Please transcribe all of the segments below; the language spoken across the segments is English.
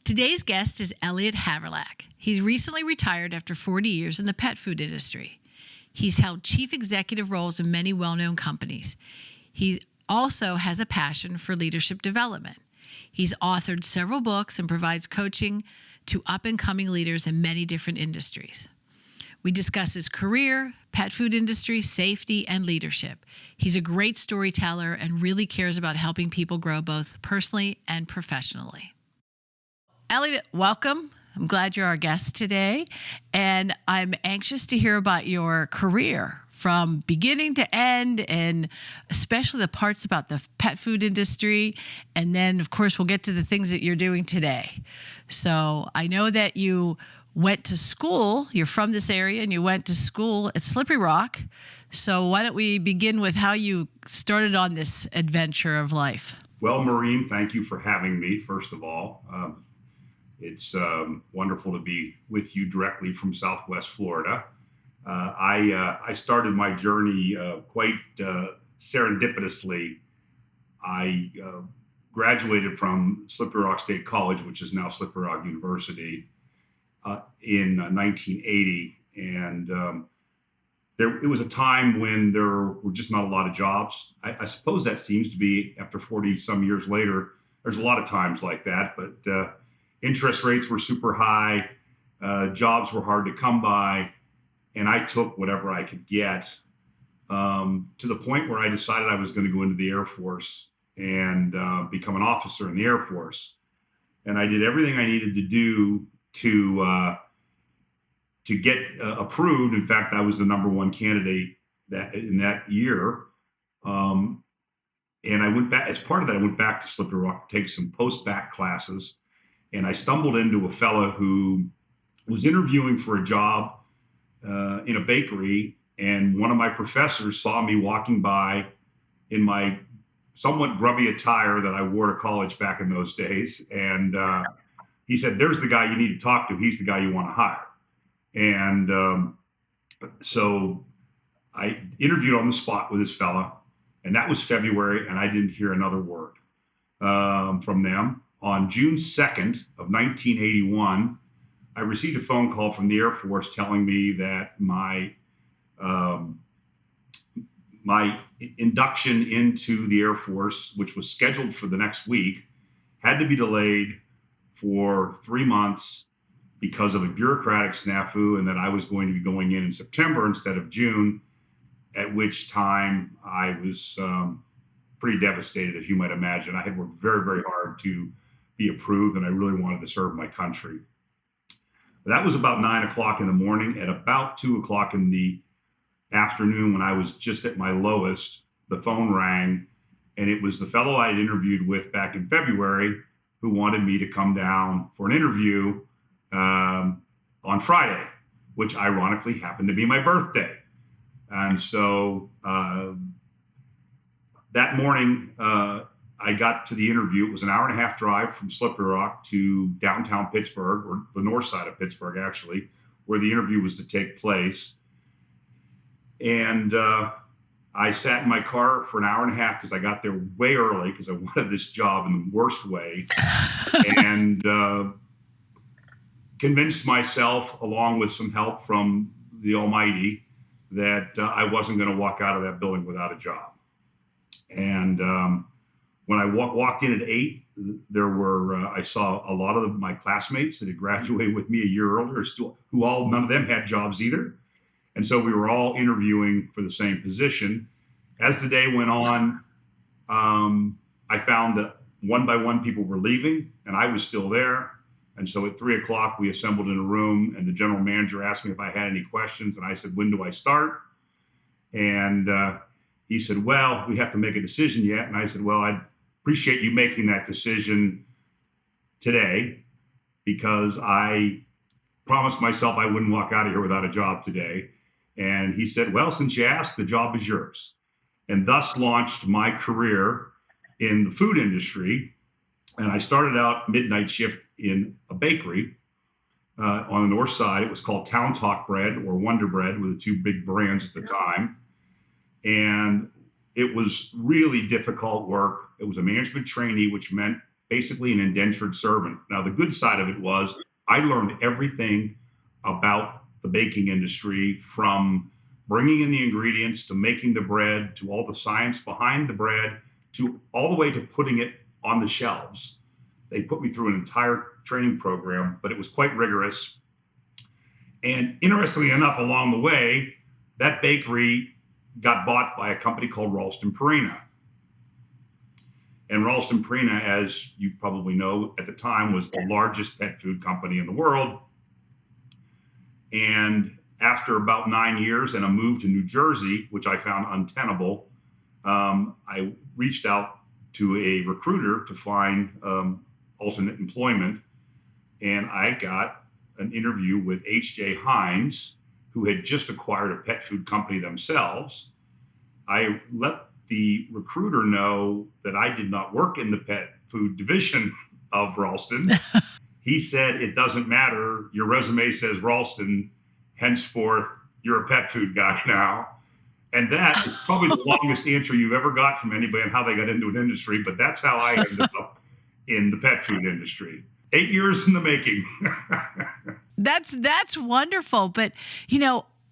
Today's guest is Elliot Haverlack. He's recently retired after 40 years in the pet food industry. He's held chief executive roles in many well-known companies. He also has a passion for leadership development. He's authored several books and provides coaching to up-and-coming leaders in many different industries. We discuss his career, pet food industry, safety, and leadership. He's a great storyteller and really cares about helping people grow both personally and professionally. Elliot, welcome. I'm glad you're our guest today, and I'm anxious to hear about your career from beginning to end, and especially the parts about the pet food industry. And then, of course, we'll get to the things that you're doing today. So I know that you went to school. You're from this area, and you went to school at Slippery Rock. So why don't we begin with how you started on this adventure of life? Well, Maureen, thank you for having me, first of all. It's wonderful to be with you directly from Southwest Florida. I started my journey quite serendipitously. I graduated from Slippery Rock State College, which is now Slippery Rock University, in 1980. And it was a time when there were just not a lot of jobs. I suppose that seems to be, after 40 some years later, there's a lot of times like that, but interest rates were super high, jobs were hard to come by, and I took whatever I could get, to the point where I decided I was going to go into the Air Force and become an officer in the Air Force. And I did everything I needed to do to get approved. In fact, I was the number one candidate in that year. And I went back, as part of that, I went back to Slippery Rock to take some post-bac classes. And I stumbled into a fellow who was interviewing for a job in a bakery. And one of my professors saw me walking by in my somewhat grubby attire that I wore to college back in those days. And he said, "There's the guy you need to talk to. He's the guy you want to hire." And so I interviewed on the spot with this fella. And that was February, and I didn't hear another word from them. On June 2nd of 1981, I received a phone call from the Air Force telling me that my induction into the Air Force, which was scheduled for the next week, had to be delayed for 3 months because of a bureaucratic snafu, and that I was going to be going in September instead of June, at which time I was pretty devastated, as you might imagine. I had worked very, very hard to be approved, and I really wanted to serve my country. That was about 9 o'clock in the morning. At about 2 o'clock in the afternoon, when I was just at my lowest, the phone rang, and it was the fellow I had interviewed with back in February who wanted me to come down for an interview on Friday, which ironically happened to be my birthday. And so that morning, I got to the interview. It was an hour and a half drive from Slippery Rock to downtown Pittsburgh, or the north side of Pittsburgh, actually, where the interview was to take place. And I sat in my car for an hour and a half because I got there way early because I wanted this job in the worst way, and convinced myself, along with some help from the Almighty, that I wasn't going to walk out of that building without a job. And when I walked in at 8, there were I saw a lot of my classmates that had graduated with me a year earlier, none of them had jobs either. And so we were all interviewing for the same position. As the day went on, I found that one by one people were leaving, and I was still there. And so at 3 o'clock, we assembled in a room, and the general manager asked me if I had any questions. And I said, "When do I start?" And he said, "Well, we have to make a decision yet." And I said, "Well, I'd appreciate you making that decision today, because I promised myself I wouldn't walk out of here without a job today." And he said, "Well, since you asked, the job is yours." And thus launched my career in the food industry. And I started out midnight shift in a bakery on the north side. It was called Town Talk Bread, or Wonder Bread, were the two big brands at the time. And it was really difficult work. It was a management trainee, which meant basically an indentured servant. Now, the good side of it was I learned everything about the baking industry, from bringing in the ingredients to making the bread, to all the science behind the bread, to all the way to putting it on the shelves. They put me through an entire training program, but it was quite rigorous. And interestingly enough, along the way, that bakery got bought by a company called Ralston Purina. And Ralston Purina, as you probably know, at the time was the largest pet food company in the world. And after about 9 years and a move to New Jersey, which I found untenable, I reached out to a recruiter to find alternate employment. And I got an interview with H.J. Heinz, who had just acquired a pet food company themselves. I let the recruiter know that I did not work in the pet food division of Ralston. He said, "It doesn't matter. Your resume says Ralston. Henceforth, you're a pet food guy now." And that is probably the longest answer you've ever got from anybody on how they got into an industry. But that's how I ended up in the pet food industry. 8 years in the making. That's wonderful. But,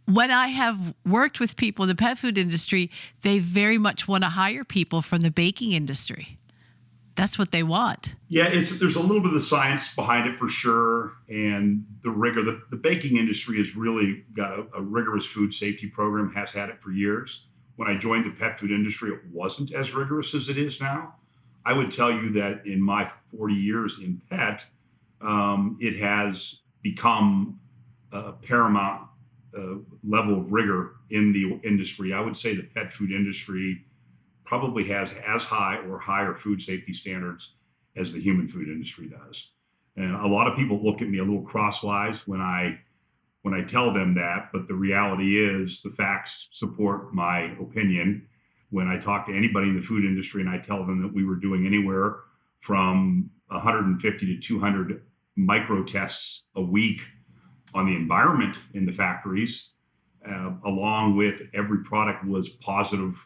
when I have worked with people in the pet food industry, they very much want to hire people from the baking industry. That's what they want. Yeah, there's a little bit of the science behind it for sure, and the rigor. The baking industry has really got a rigorous food safety program, has had it for years. When I joined the pet food industry, it wasn't as rigorous as it is now. I would tell you that in my 40 years in pet, it has become a paramount level of rigor in the industry. I would say the pet food industry probably has as high or higher food safety standards as the human food industry does. And a lot of people look at me a little crosswise when I tell them that, but the reality is the facts support my opinion. When I talk to anybody in the food industry and I tell them that we were doing anywhere from 150 to 200 micro tests a week on the environment in the factories, along with every product was positive,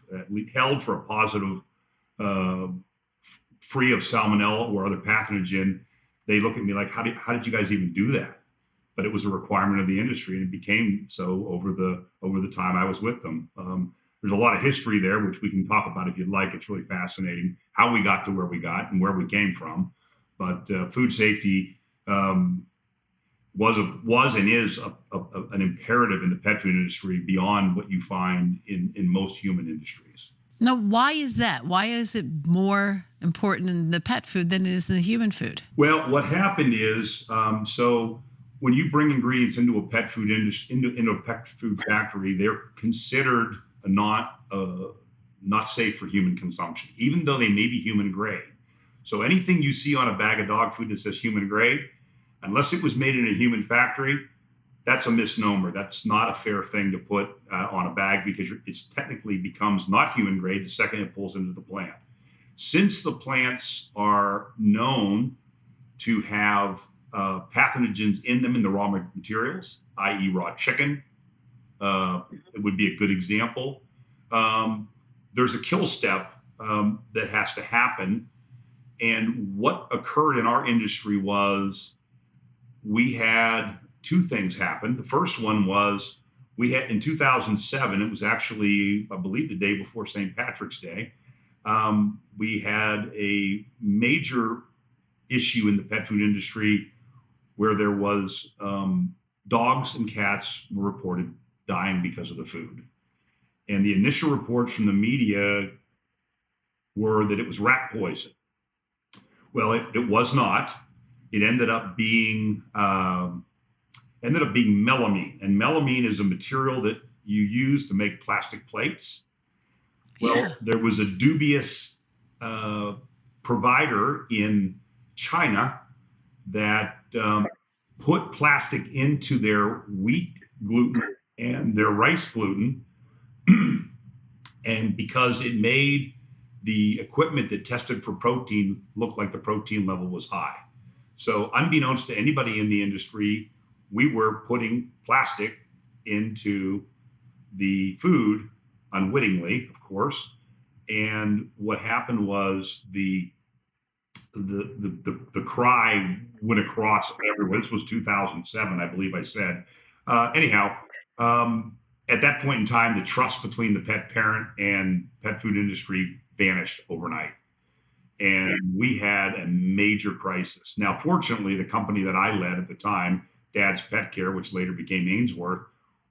held for a positive, free of salmonella or other pathogen, they look at me like, how did you guys even do that? But it was a requirement of the industry, and it became so over the time I was with them. There's a lot of history there, which we can talk about if you'd like. It's really fascinating how we got to where we got and where we came from. But food safety was and is an imperative in the pet food industry beyond what you find in most human industries. Now, why is that? Why is it more important in the pet food than it is in the human food? Well, what happened is, so when you bring ingredients into a pet food into a pet food factory, they're considered not safe for human consumption, even though they may be human grade. So anything you see on a bag of dog food that says human grade, unless it was made in a human factory, that's a misnomer. That's not a fair thing to put on a bag, because it technically becomes not human grade the second it pulls into the plant. Since the plants are known to have pathogens in them in the raw materials, i.e. raw chicken, it would be a good example. There's a kill step that has to happen. And what occurred in our industry was we had two things happen. The first one was we had in 2007, it was actually, I believe, the day before St. Patrick's Day, we had a major issue in the pet food industry where there was dogs and cats were reported dying because of the food. And the initial reports from the media were that it was rat poison. Well, it was not. It ended up being melamine, and melamine is a material that you use to make plastic plates. Well, yeah. There was a dubious provider in China that put plastic into their wheat gluten and their rice gluten, and because it made the equipment that tested for protein look like the protein level was high. So unbeknownst to anybody in the industry, we were putting plastic into the food unwittingly, of course. And what happened was the the cry went across everywhere. This was 2007, I believe I said. Anyhow, at that point in time, the trust between the pet parent and pet food industry vanished overnight. And we had a major crisis. Now, fortunately, the company that I led at the time, Dad's Pet Care, which later became Ainsworth,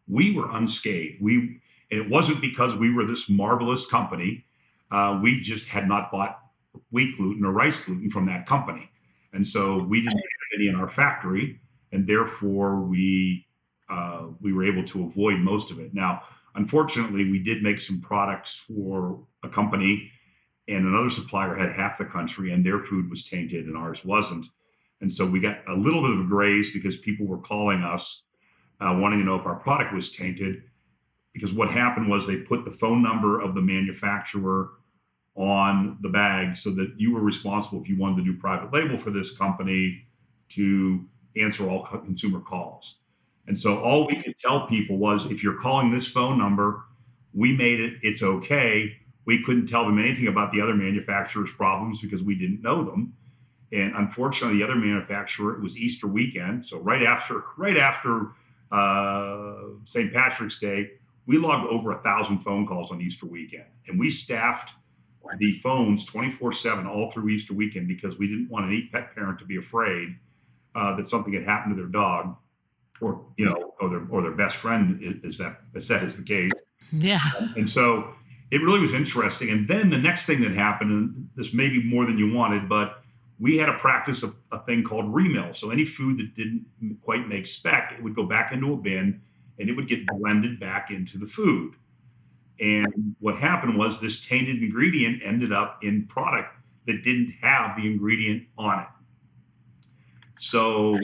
we were unscathed. And it wasn't because we were this marvelous company. We just had not bought wheat gluten or rice gluten from that company. And so we didn't have any in our factory. And therefore, we were able to avoid most of it. Now, unfortunately, we did make some products for a company, and another supplier had half the country, and their food was tainted and ours wasn't. And so we got a little bit of a graze because people were calling us wanting to know if our product was tainted, because what happened was they put the phone number of the manufacturer on the bag so that you were responsible, if you wanted to do private label for this company, to answer all consumer calls. And so all we could tell people was, if you're calling this phone number, we made it, it's okay. We couldn't tell them anything about the other manufacturer's problems because we didn't know them. And unfortunately, the other manufacturer, it was Easter weekend. So right after St. Patrick's Day, we logged over 1,000 phone calls on Easter weekend. And we staffed the phones 24/7 all through Easter weekend because we didn't want any pet parent to be afraid that something had happened to their dog, or their best friend, is that is the case. Yeah. And so it really was interesting. And then the next thing that happened, and this may be more than you wanted, but we had a practice of a thing called remill. So any food that didn't quite make spec, it would go back into a bin and it would get blended back into the food. And what happened was this tainted ingredient ended up in product that didn't have the ingredient on it. So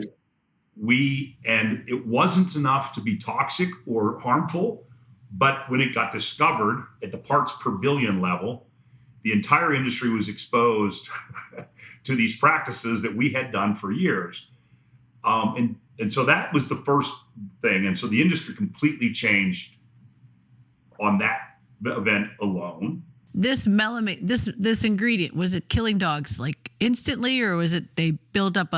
and it wasn't enough to be toxic or harmful, but when it got discovered at the parts per billion level, the entire industry was exposed to these practices that we had done for years. And so that was the first thing. And so the industry completely changed on that event alone. This melamine, this ingredient, was it killing dogs like instantly, or was it they built up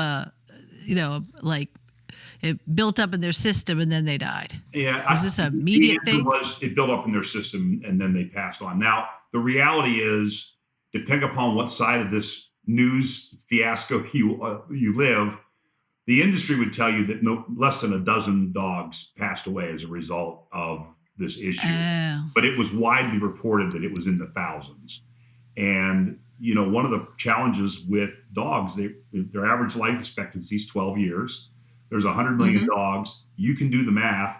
it built up in their system and then they died? Yeah. Was this an immediate thing? It built up in their system and then they passed on. Now, the reality is, depending upon what side of this news fiasco you live, the industry would tell you that no less than a dozen dogs passed away as a result of this issue. But it was widely reported that it was in the thousands. And, one of the challenges with dogs, their average life expectancy is 12 years. There's 100 million dogs. You can do the math.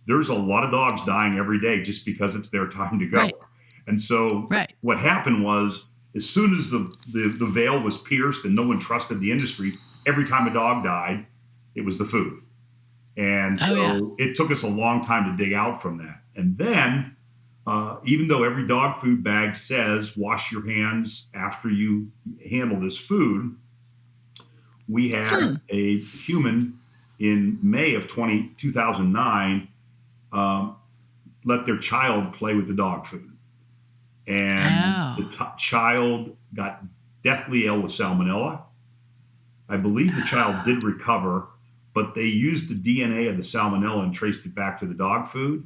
There's a lot of dogs dying every day just because it's their time to go. Right. And so what happened was, as soon as the veil was pierced and no one trusted the industry, every time a dog died, it was the food. And so it took us a long time to dig out from that. And then, even though every dog food bag says wash your hands after you handle this food, we had a human in May of 2009 let their child play with the dog food. And the child got deathly ill with salmonella. I believe the child did recover, but they used the DNA of the salmonella and traced it back to the dog food.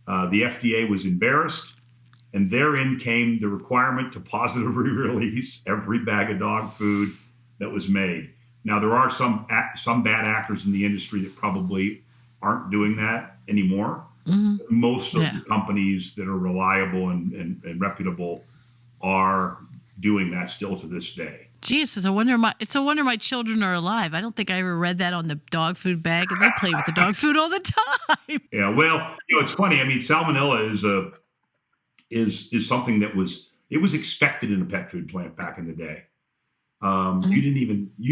The FDA was embarrassed, and therein came the requirement to positively release every bag of dog food that was made. Now, there are some bad actors in the industry that probably aren't doing that anymore. Most of the companies that are reliable and reputable are doing that still to this day. Geez, it's a wonder my children are alive. I don't think I ever read that on the dog food bag, and they play with the dog food all the time. Yeah, well, it's funny. I mean, salmonella is something that was expected in a pet food plant back in the day. You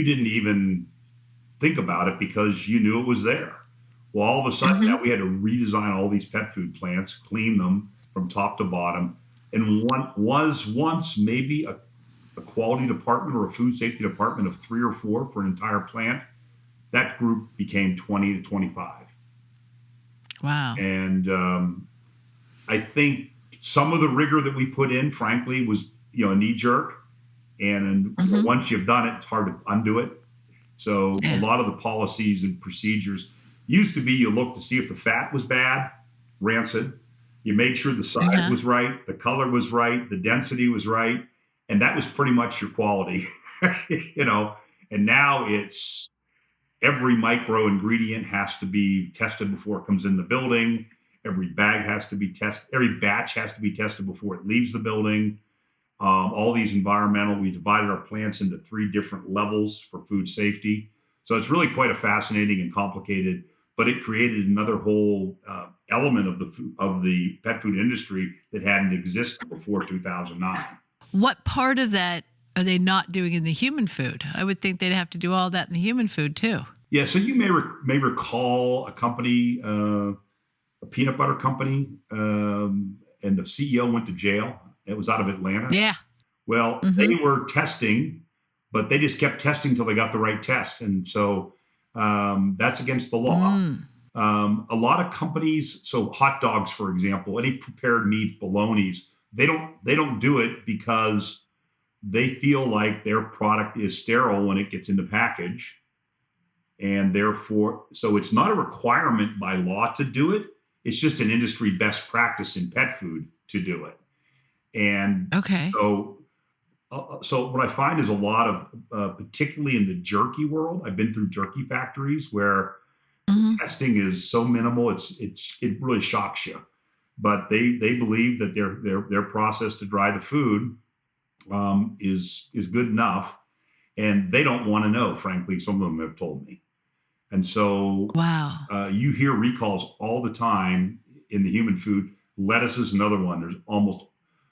didn't even think about it because you knew it was there. Well, all of a sudden now we had to redesign all these pet food plants, clean them from top to bottom. And one was once maybe a quality department or a food safety department of 3 or 4 for an entire plant. That group became 20 to 25. Wow. And I think some of the rigor that we put in, frankly, was a knee jerk. And once you've done it, it's hard to undo it. So a lot of the policies and procedures used to be you look to see if the fat was bad, rancid. You made sure the size was right, the color was right, the density was right, and that was pretty much your quality, And now it's every micro ingredient has to be tested before it comes in the building. Every bag has to be tested. Every batch has to be tested before it leaves the building. All these we divided our plants into 3 different levels for food safety. So it's really quite a fascinating and complicated, but it created another whole element of the pet food industry that hadn't existed before 2009. What part of that are they not doing in the human food? I would think they'd have to do all that in the human food too. Yeah, so you may recall a company, a peanut butter company, and the CEO went to jail. It was out of Atlanta. Yeah. Well, they were testing, but they just kept testing until they got the right test. And so that's against the law. A lot of companies, so hot dogs, for example, any prepared meats, bolognas, they don't do it because they feel like their product is sterile when it gets in the package. And therefore, so it's not a requirement by law to do it. It's just an industry best practice in pet food to do it. And so what I find is a lot of, particularly in the jerky world, I've been through jerky factories where testing is so minimal, it really shocks you. But they believe that their process to dry the food is good enough, and they don't want to know. Frankly, some of them have told me. And so you hear recalls all the time in the human food. Lettuce is another one. There's almost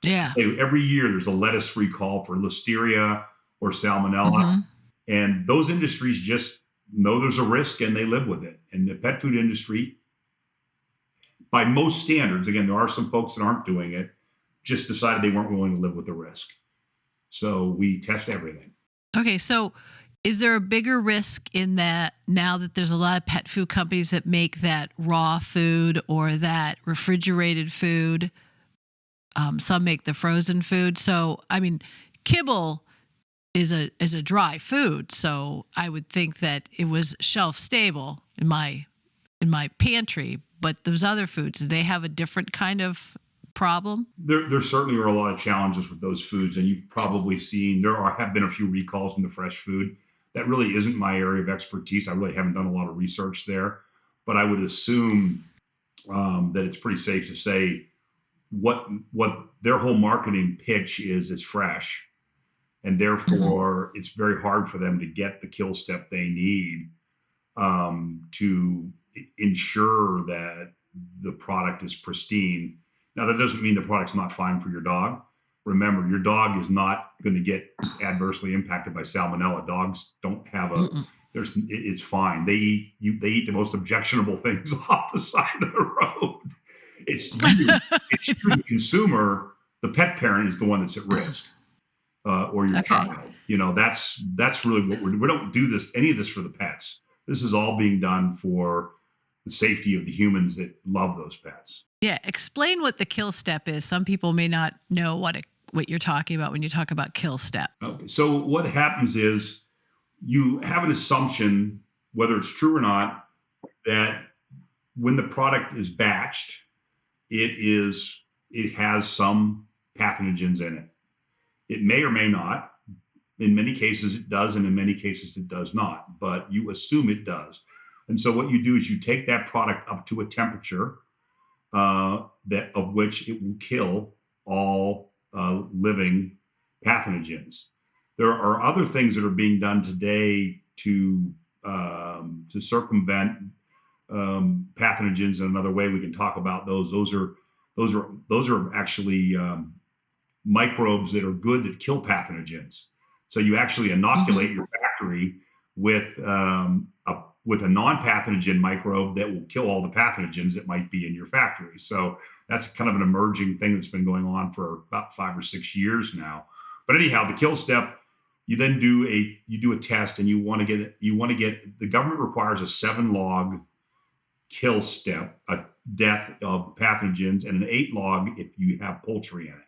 every year there's a lettuce recall for Listeria or Salmonella. And those industries just know there's a risk and they live with it. And the pet food industry, by most standards, again, there are some folks that aren't doing it, just decided they weren't willing to live with the risk. So we test everything. Okay, so is there a bigger risk in that now that there's a lot of pet food companies that make that raw food or that refrigerated food? Some make the frozen food. So, I mean, kibble is a dry food. So I would think that it was shelf stable in my pantry. But those other foods, do they have a different kind of problem? There certainly are a lot of challenges with those foods, and you've probably seen have been a few recalls in the fresh food. That really isn't my area of expertise. I really haven't done a lot of research there, but I would assume that it's pretty safe to say what their whole marketing pitch is fresh, and therefore it's very hard for them to get the kill step they need to ensure that the product is pristine. Now, that doesn't mean the product's not fine for your dog. Remember, your dog is not going to get adversely impacted by Salmonella. Dogs don't have it's fine. They eat the most objectionable things off the side of the road. It's the consumer, the pet parent is the one that's at risk, or your child. That's really what we don't do any of this for the pets. This is all being done for the safety of the humans that love those pets. Yeah, explain what the kill step is. Some people may not know what you're talking about when you talk about kill step. Okay, so what happens is you have an assumption, whether it's true or not, that when the product is batched, it has some pathogens in it. It may or may not. In many cases it does, and in many cases it does not, but you assume it does. And so what you do is you take that product up to a temperature that of which it will kill all living pathogens. There are other things that are being done today to circumvent pathogens in another way. We can talk about those. Those are actually microbes that are good that kill pathogens. So you actually inoculate your factory with a non-pathogen microbe that will kill all the pathogens that might be in your factory. So that's kind of an emerging thing that's been going on for about 5 or 6 years now. But anyhow, the kill step, you then do a test, and you want to get the government requires a 7-log kill step, a death of pathogens, and an 8-log if you have poultry in it.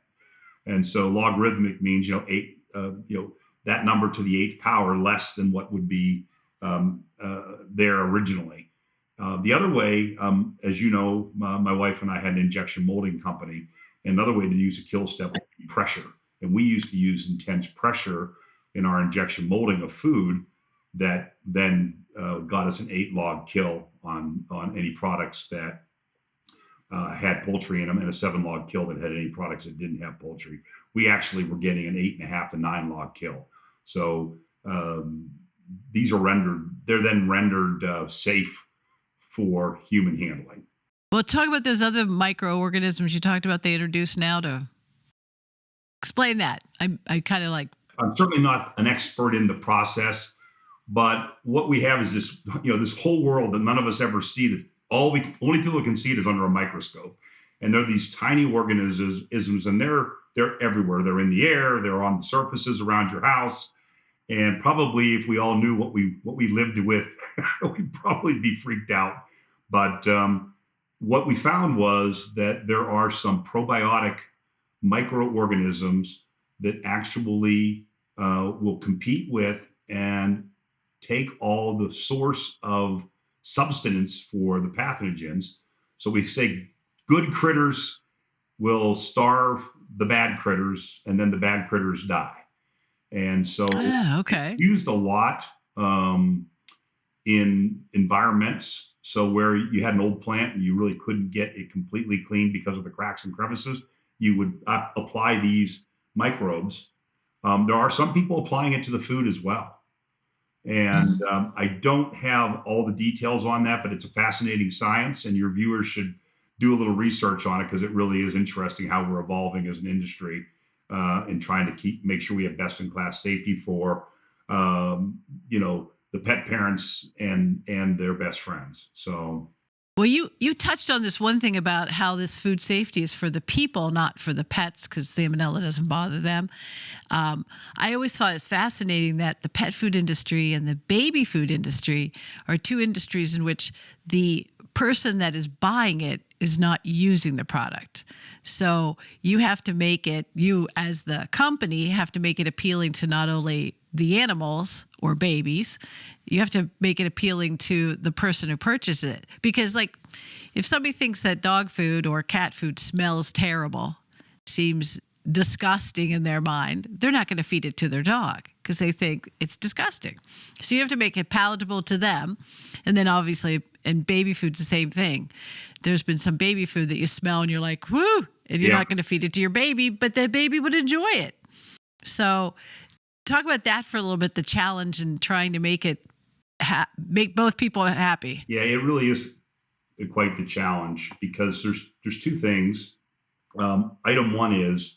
And so logarithmic means 8 that number to the eighth power less than what would be there originally. The other way, as you know, my wife and I had an injection molding company. And another way to use a kill step would be pressure. And we used to use intense pressure in our injection molding of food that then got us an 8-log kill on any products that had poultry in them, and a 7-log kill that had any products that didn't have poultry. We actually were getting an 8.5 to 9-log kill. So these are they're then rendered safe for human handling. Well, talk about those other microorganisms you talked about they introduced now to explain that. I kind of like. I'm certainly not an expert in the process, but what we have is this whole world that none of us ever see, that only people who can see it is under a microscope. And they're these tiny organisms, and they're everywhere. They're in the air, they're on the surfaces around your house. And probably if we all knew what we lived with, we'd probably be freaked out. But what we found was that there are some probiotic microorganisms that actually will compete with and take all the source of substance for the pathogens. So we say good critters will starve the bad critters, and then the bad critters die. And so it's used a lot in environments. So where you had an old plant and you really couldn't get it completely clean because of the cracks and crevices, you would apply these microbes. There are some people applying it to the food as well. And I don't have all the details on that, but it's a fascinating science, and your viewers should do a little research on it, because it really is interesting how we're evolving as an industry and trying to make sure we have best in class safety for, the pet parents and their best friends. So. Well, you touched on this one thing about how this food safety is for the people, not for the pets, because salmonella doesn't bother them. I always thought it's fascinating that the pet food industry and the baby food industry are two industries in which the person that is buying it is not using the product. So you have to you as the company have to make it appealing to not only the animals or babies, you have to make it appealing to the person who purchases it. Because if somebody thinks that dog food or cat food smells terrible, seems disgusting in their mind, they're not going to feed it to their dog because they think it's disgusting. So you have to make it palatable to them. And then obviously, and baby food's the same thing. There's been some baby food that you smell and you're like, woo, and you're not going to feed it to your baby, but the baby would enjoy it. So talk about that for a little bit, the challenge in trying to make it make both people happy. Yeah, it really is quite the challenge, because there's two things. Item one is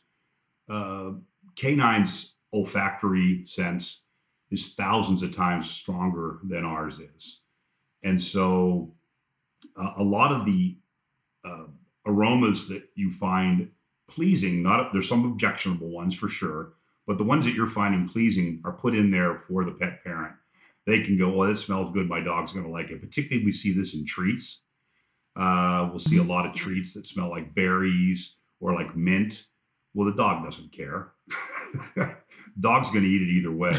canine's olfactory sense is thousands of times stronger than ours is. And so a lot of the aromas that you find pleasing, there's some objectionable ones for sure, but the ones that you're finding pleasing are put in there for the pet parent. They can go, well, it smells good, my dog's going to like it. Particularly we see this in treats. We'll see a lot of treats that smell like berries or like mint. Well, the dog doesn't care. Dog's going to eat it either way.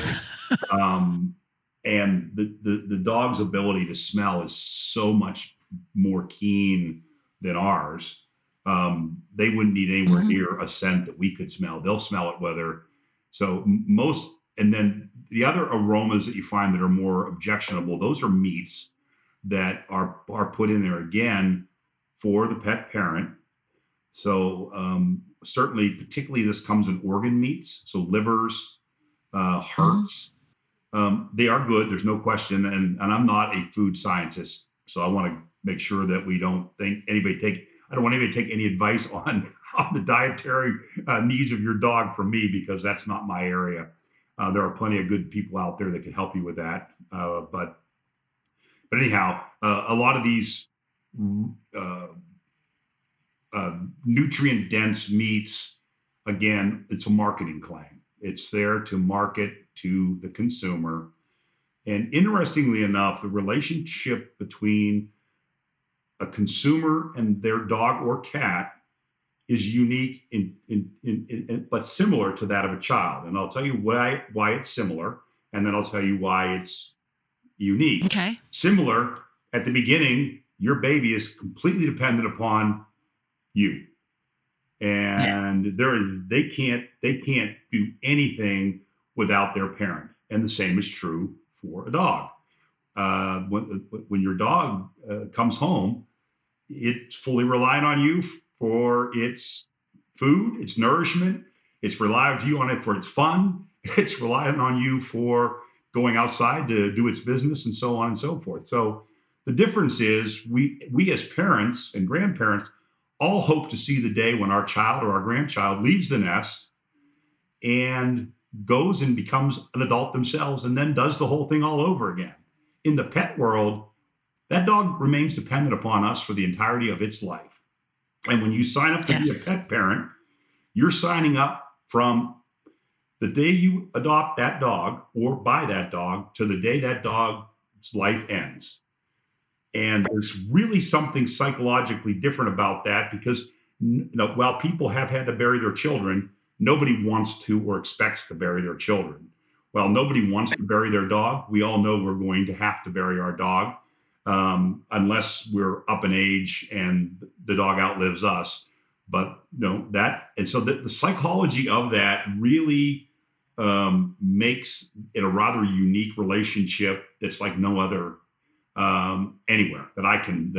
And the dog's ability to smell is so much more keen than ours. They wouldn't need anywhere near a scent that we could smell. They'll smell it whether. So and then the other aromas that you find that are more objectionable, those are meats that are put in there again for the pet parent. So certainly, particularly this comes in organ meats, so livers, hearts. They are good, there's no question. And I'm not a food scientist, so I want to make sure that we don't think I don't want anybody to take any advice on the dietary needs of your dog from me, because that's not my area. There are plenty of good people out there that can help you with that. But anyhow, a lot of these nutrient-dense meats, again, it's a marketing claim. It's there to market to the consumer. And interestingly enough, the relationship between a consumer and their dog or cat is unique but similar to that of a child. And I'll tell you why it's similar, and then I'll tell you why it's unique. Okay. Similar, at the beginning, your baby is completely dependent upon you. And they can't do anything without their parent. And the same is true for a dog. When your dog comes home, it's fully reliant on you for its food, its nourishment. It's reliant on you on it for its fun. It's reliant on you for going outside to do its business, and so on and so forth. So the difference is we as parents and grandparents all hope to see the day when our child or our grandchild leaves the nest and goes and becomes an adult themselves, and then does the whole thing all over again. In the pet world, that dog remains dependent upon us for the entirety of its life. And when you sign up to be a pet parent, you're signing up from the day you adopt that dog or buy that dog to the day that dog's life ends. And there's really something psychologically different about that, because while people have had to bury their children, nobody wants to or expects to bury their children. While nobody wants to bury their dog, we all know we're going to have to bury our dog, unless we're up in age and the dog outlives us. But and so the psychology of that really makes it a rather unique relationship that's like no other anywhere that I can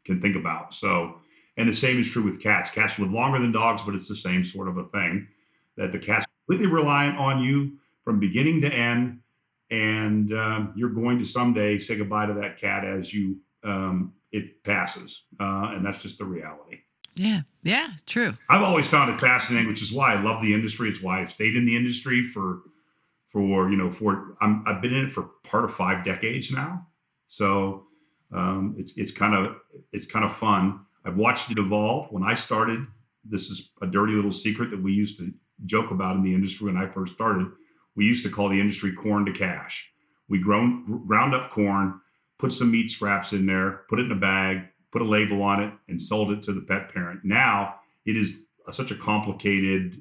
think about. So, and the same is true with cats. Cats live longer than dogs, but it's the same sort of a thing, that the cat's completely reliant on you from beginning to end, and you're going to someday say goodbye to that cat as it passes, and that's just the reality. Yeah, true. I've always found it fascinating, which is why I love the industry. It's why I've stayed in the industry I've been in it for part of 5 decades now. So it's kind of fun. I've watched it evolve. When I started, this is a dirty little secret that we used to joke about in the industry when I first started. We used to call the industry corn to cash. We ground up corn, put some meat scraps in there, put it in a bag, put a label on it, and sold it to the pet parent. Now it is such a complicated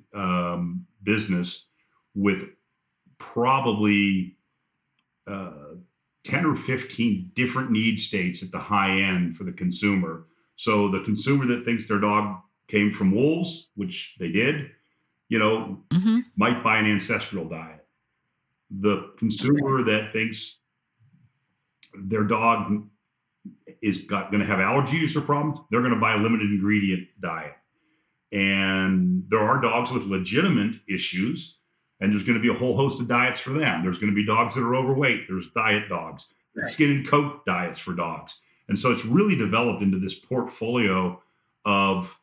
business with probably 10 or 15 different need states at the high end for the consumer. So the consumer that thinks their dog came from wolves, which they did, might buy an ancestral diet. The consumer that thinks their dog is going to have allergy use or problems, they're going to buy a limited ingredient diet. And there are dogs with legitimate issues, and there's going to be a whole host of diets for them. There's going to be dogs that are overweight. There's diet dogs, skin and coat diets for dogs. And so it's really developed into this portfolio of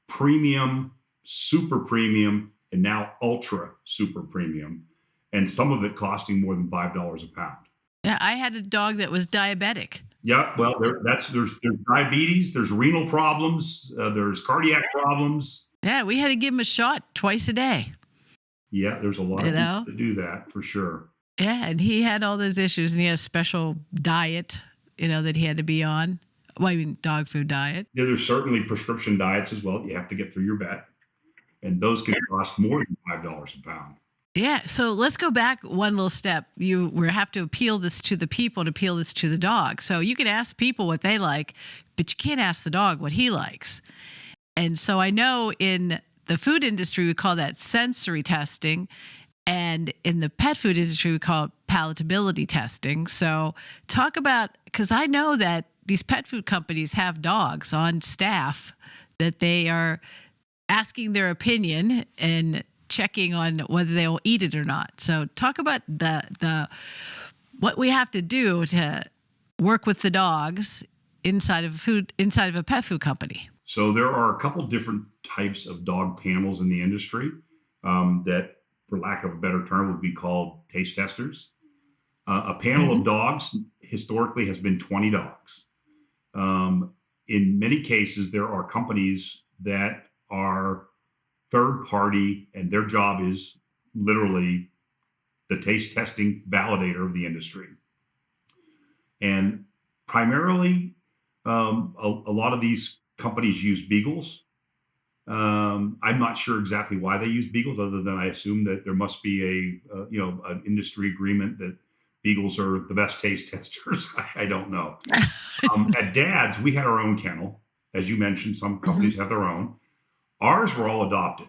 premium, super premium, and now ultra super premium, and some of it costing more than $5 a pound. Yeah, I had a dog that was diabetic. Yeah, well, there's diabetes, there's renal problems, there's cardiac problems. Yeah, we had to give him a shot twice a day. Yeah, there's a lot of people that do that for sure. Yeah, and he had all those issues, and he had a special diet, that he had to be on. Well, I mean, dog food diet. Yeah, there's certainly prescription diets as well. You have to get through your vet, and those can cost more than $5 a pound. Yeah, so let's go back one little step. You have to appeal this to the people and appeal this to the dog. So you can ask people what they like, but you can't ask the dog what he likes. And so I know in the food industry, we call that sensory testing. And in the pet food industry, we call it palatability testing. So talk about, because I know that these pet food companies have dogs on staff that they are asking their opinion and checking on whether they will eat it or not. So talk about the what we have to do to work with the dogs inside of a pet food company. So there are a couple different types of dog panels in the industry that, for lack of a better term, would be called taste testers. A panel of dogs historically has been 20 dogs. In many cases, there are companies that are third party, and their job is literally the taste testing validator of the industry. And primarily, A lot of these companies use beagles. I'm not sure exactly why they use beagles, other than I assume that there must be an industry agreement that beagles are the best taste testers. I don't know. At Dad's, we had our own kennel. As you mentioned, some companies have their own. Ours were all adopted,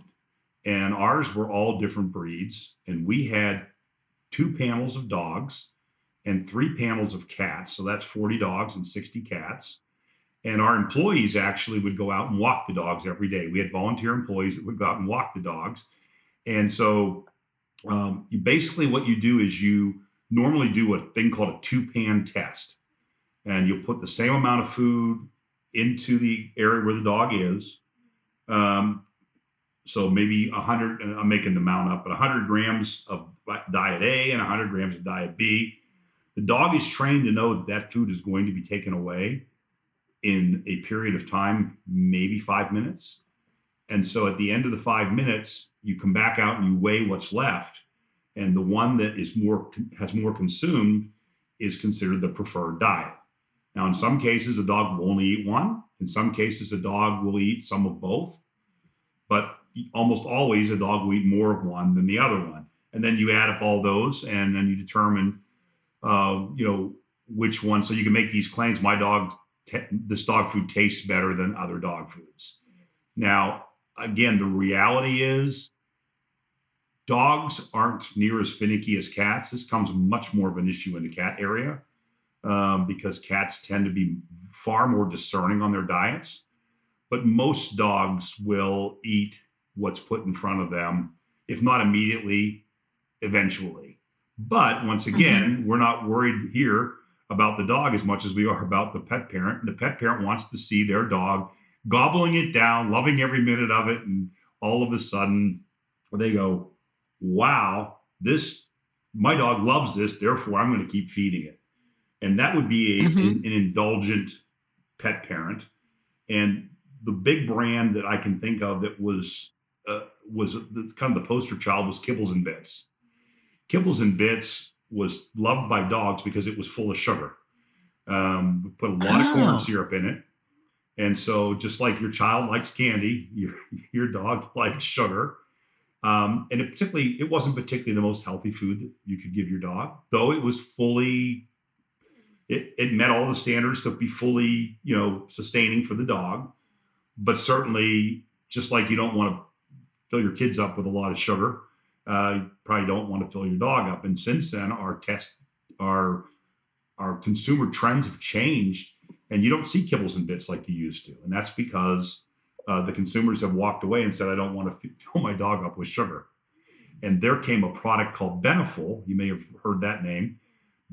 and ours were all different breeds. And we had 2 panels of dogs and 3 panels of cats. So that's 40 dogs and 60 cats. And our employees actually would go out and walk the dogs every day. We had volunteer employees that would go out and walk the dogs. And so basically what you do is you normally do a thing called a 2-pan test. And you'll put the same amount of food into the area where the dog is. So maybe 100, and I'm making the amount up, but 100 grams of diet A and 100 grams of diet B. The dog is trained to know that that food is going to be taken away in a period of time, maybe 5 minutes. And so at the end of the 5 minutes, you come back out and you weigh what's left. And the one that has more consumed is considered the preferred diet. Now, in some cases, a dog will only eat one. In some cases, a dog will eat some of both. But almost always, a dog will eat more of one than the other one. And then you add up all those, and then you determine, which one. So you can make these claims. This dog food tastes better than other dog foods. Now, again, the reality is dogs aren't near as finicky as cats. This becomes much more of an issue in the cat area because cats tend to be far more discerning on their diets. But most dogs will eat what's put in front of them, if not immediately, eventually. But once again, we're not worried here about the dog as much as we are about the pet parent. And the pet parent wants to see their dog gobbling it down, loving every minute of it. And all of a sudden they go, wow, my dog loves this, therefore I'm going to keep feeding it. And that would be an indulgent pet parent. And the big brand that I can think of that was kind of the poster child was Kibbles and Bits. Kibbles and Bits was loved by dogs because it was full of sugar. We put a lot of corn syrup in it. And so just like your child likes candy, your dog likes sugar. And it wasn't particularly the most healthy food that you could give your dog, though it was it met all the standards to be fully, sustaining for the dog. But certainly, just like you don't want to fill your kids up with a lot of sugar, you probably don't want to fill your dog up. And since then, our consumer trends have changed, and you don't see Kibbles and Bits like you used to. And that's because the consumers have walked away and said, I don't want to fill my dog up with sugar. And there came a product called Beneful. You may have heard that name.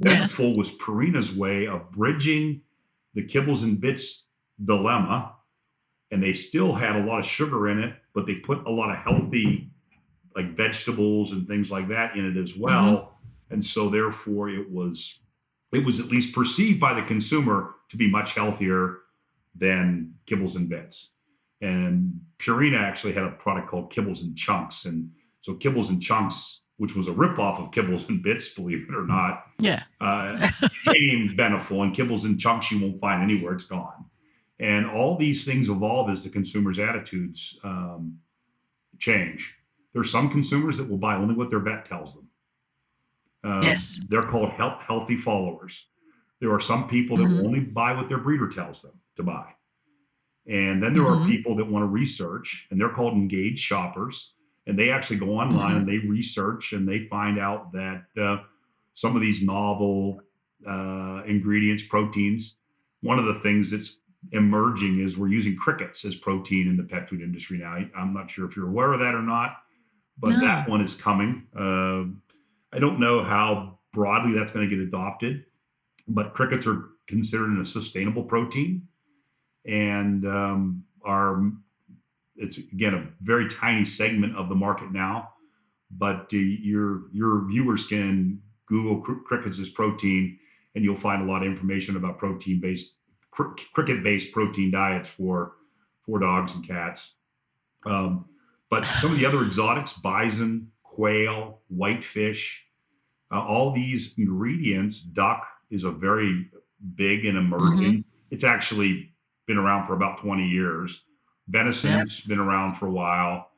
Yes. Beneful was Purina's way of bridging the Kibbles and Bits dilemma. And they still had a lot of sugar in it, but they put a lot of healthy, like vegetables and things like that in it as well. And so therefore it was at least perceived by the consumer to be much healthier than Kibbles and Bits. And Purina actually had a product called Kibbles and Chunks. And so Kibbles and Chunks, which was a ripoff of Kibbles and Bits, believe it or not, became Beneful. And Kibbles and Chunks you won't find anywhere, it's gone. And all these things evolve as the consumer's attitudes change. There are some consumers that will buy only what their vet tells them. They're called healthy followers. There are some people that will only buy what their breeder tells them to buy. And then there are people that want to research, and they're called engaged shoppers. And they actually go online and they research, and they find out that some of these novel ingredients, proteins, one of the things that's emerging is we're using crickets as protein in the pet food industry now. I'm not sure if you're aware of that or not, but that one is coming. I don't know how broadly that's going to get adopted, but crickets are considered a sustainable protein, and it's again a very tiny segment of the market now. But your viewers can Google crickets as protein, and you'll find a lot of information about cricket-based protein diets for dogs and cats. But some of the other exotics, bison, quail, whitefish, all these ingredients, duck is a very big and emerging It's actually been around for about 20 years. Venison's been around for a while.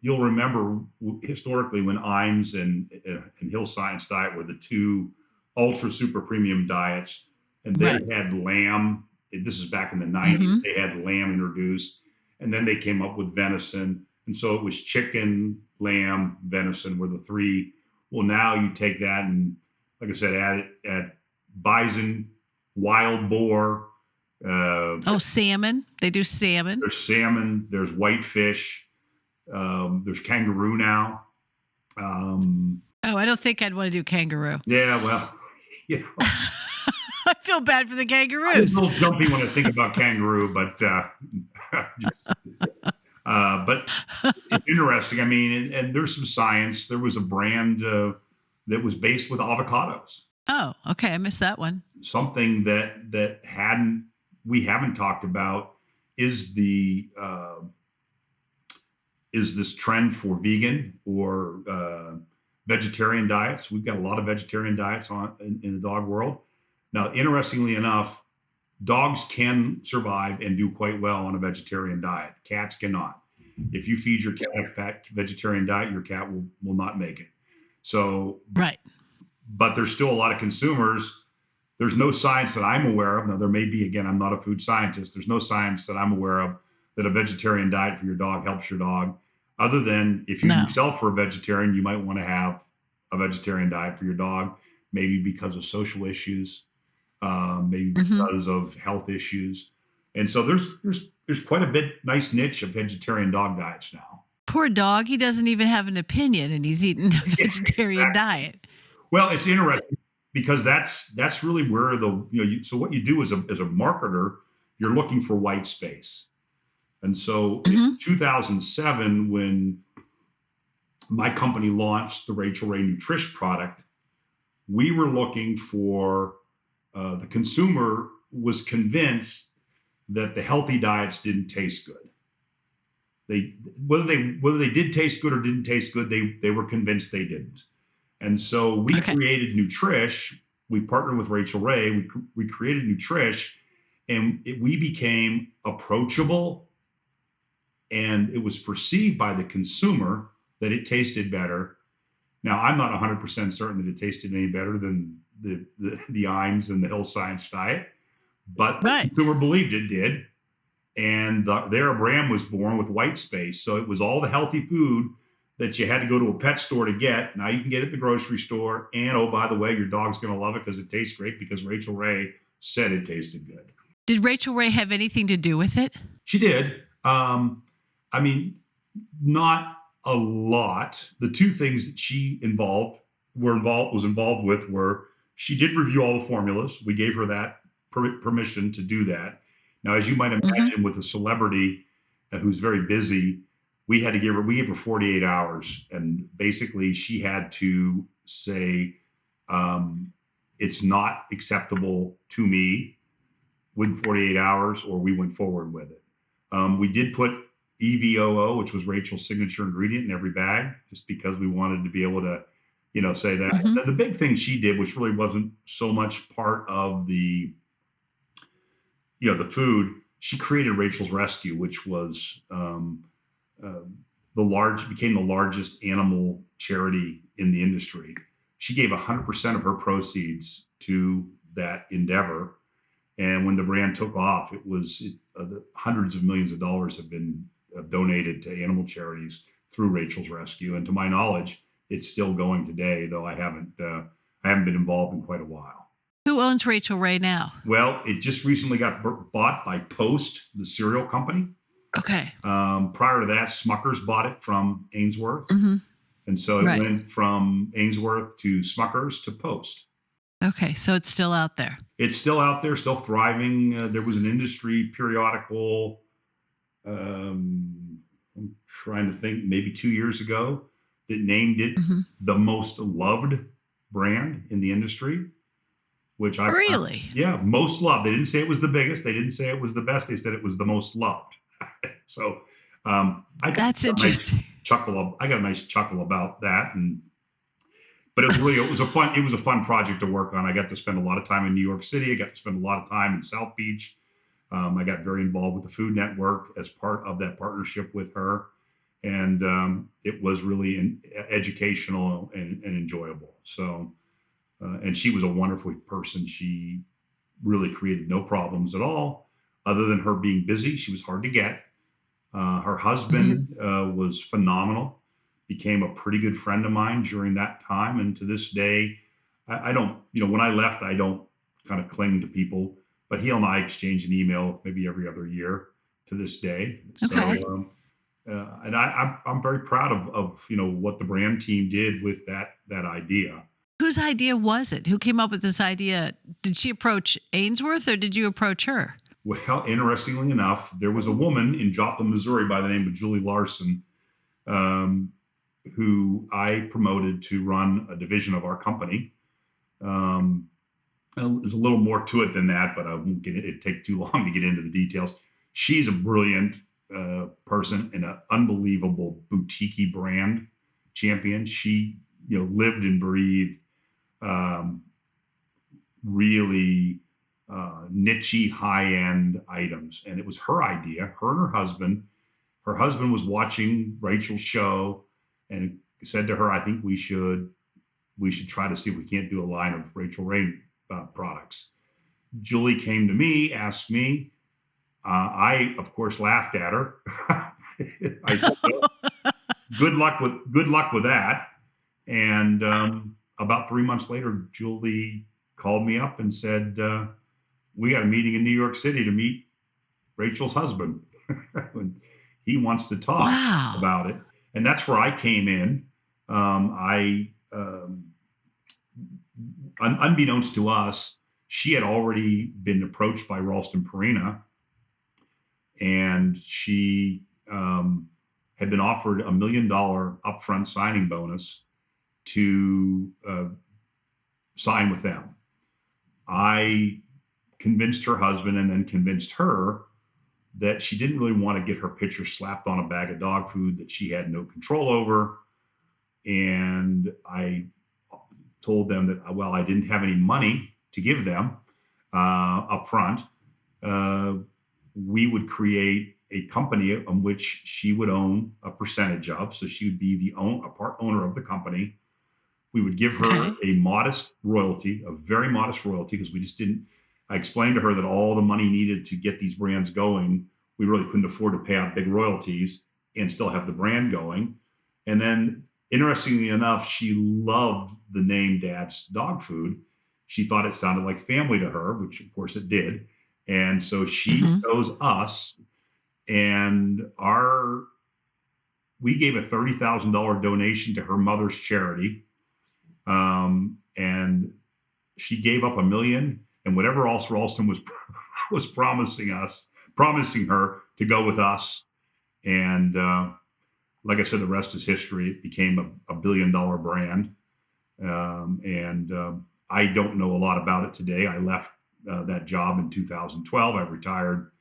You'll remember historically when Imes and Hill Science Diet were the two ultra super premium diets, and they had lamb. This is back in the 90s. They had lamb introduced, and then they came up with venison. And so it was chicken, lamb, venison were the three. Well, now you take that and, like I said, add bison, wild boar. Salmon. They do salmon. There's salmon. There's whitefish. There's kangaroo now. I don't think I'd want to do kangaroo. Yeah, well, I feel bad for the kangaroos. I'm a little jumpy when I think about kangaroo, but but it's interesting. I mean, and there's some science. There was a brand that was based with avocados. Oh, okay. I missed that one. Something that we haven't talked about is this trend for vegan or vegetarian diets. We've got a lot of vegetarian diets in the dog world. Now, interestingly enough, dogs can survive and do quite well on a vegetarian diet. Cats cannot. If you feed your cat a vegetarian diet, your cat will not make it. So, right. But there's still a lot of consumers. There's no science that I'm aware of. Now, there may be, again, I'm not a food scientist. There's no science that I'm aware of that a vegetarian diet for your dog helps your dog. Other than if you yourself are a vegetarian, you might want to have a vegetarian diet for your dog, maybe because of social issues, maybe because of health issues. And so there's quite a bit nice niche of vegetarian dog diets now. Poor dog, he doesn't even have an opinion, and he's eating a vegetarian diet. Well, it's interesting because that's really where so what you do as a marketer, you're looking for white space. And so in 2007, when my company launched the Rachael Ray Nutrish product, we were looking for the consumer was convinced that the healthy diets didn't taste good. Whether they did taste good or didn't taste good, they were convinced they didn't. And so we created Nutrish. We partnered with Rachael Ray. We created Nutrish, and we became approachable. And it was perceived by the consumer that it tasted better. Now, I'm not 100% certain that it tasted any better than the Imes and the Hill Science Diet, but the consumer believed it did. And their brand was born with white space. So it was all the healthy food that you had to go to a pet store to get. Now you can get it at the grocery store. And, oh, by the way, your dog's going to love it because it tastes great because Rachael Ray said it tasted good. Did Rachael Ray have anything to do with it? She did. I mean, not a lot. The two things that she was involved with were she did review all the formulas. We gave her that permission to do that. Now, as you might imagine, with a celebrity who's very busy, we gave her 48 hours, and basically she had to say it's not acceptable to me within 48 hours, or we went forward with it. We did put EVOO, which was Rachael's signature ingredient, in every bag, just because we wanted to be able to, say that. The big thing she did, which really wasn't so much part of the food, she created Rachael's Rescue, which was became the largest animal charity in the industry. She gave 100% of her proceeds to that endeavor. And when the brand took off, hundreds of millions of dollars have been donated to animal charities through Rachael's Rescue. And to my knowledge, it's still going today, though I haven't been involved in quite a while. Who owns Rachael Ray now? Well, it just recently got bought by Post, the cereal company. Okay. Prior to that, Smucker's bought it from Ainsworth. And so it went from Ainsworth to Smucker's to Post. Okay, so it's still out there. It's still out there, still thriving. There was an industry periodical, I'm trying to think, maybe 2 years ago, that named it the most loved brand in the industry, which I really, most loved. They didn't say it was the biggest. They didn't say it was the best. They said it was the most loved. So that's interesting. I got a nice chuckle about that, and but it was a fun project to work on. I got to spend a lot of time in New York City. I got to spend a lot of time in South Beach. I got very involved with the Food Network as part of that partnership with her. And it was really educational and enjoyable. So, and she was a wonderful person. She really created no problems at all, other than her being busy. She was hard to get. Her husband was phenomenal, became a pretty good friend of mine during that time. And to this day, I don't, when I left, I don't kind of cling to people, but he and I exchange an email maybe every other year to this day. Okay. So, and I'm very proud of what the brand team did with that idea. Whose idea was it? Who came up with this idea? Did she approach Ainsworth or did you approach her? Well, interestingly enough, there was a woman in Joplin, Missouri by the name of Julie Larson, who I promoted to run a division of our company. There's a little more to it than that, but I won't it'd take too long to get into the details. She's a brilliant person and an unbelievable boutique brand champion. She, lived and breathed really niche, high-end items, and it was her idea. Her and her husband. Her husband was watching Rachel's show and said to her, "I think we should try to see if we can't do a line of Rachel Ray products." Julie came to me, asked me. I, of course, laughed at her. I said, well, good luck with that. And about 3 months later, Julie called me up and said, we got a meeting in New York City to meet Rachel's husband. He wants to talk about it. And that's where I came in. Unbeknownst to us, she had already been approached by Ralston Purina, and she had been offered $1 million upfront signing bonus to sign with them. I convinced her husband and then convinced her that she didn't really want to get her picture slapped on a bag of dog food that she had no control over. And I told them that, well, I didn't have any money to give them up front. We would create a company on which she would own a percentage of. So she would be a part owner of the company. We would give her a modest royalty, a very modest royalty, because I explained to her that all the money needed to get these brands going, we really couldn't afford to pay out big royalties and still have the brand going. And then, interestingly enough, she loved the name Dad's Dog Food. She thought it sounded like family to her, which of course it did. And so she chose us, and we gave a $30,000 donation to her mother's charity. And she gave up $1 million, and whatever else Ralston was promising her to go with us. And like I said, the rest is history. It became a $1 billion brand. I don't know a lot about it today. I left that job in 2012. I retired,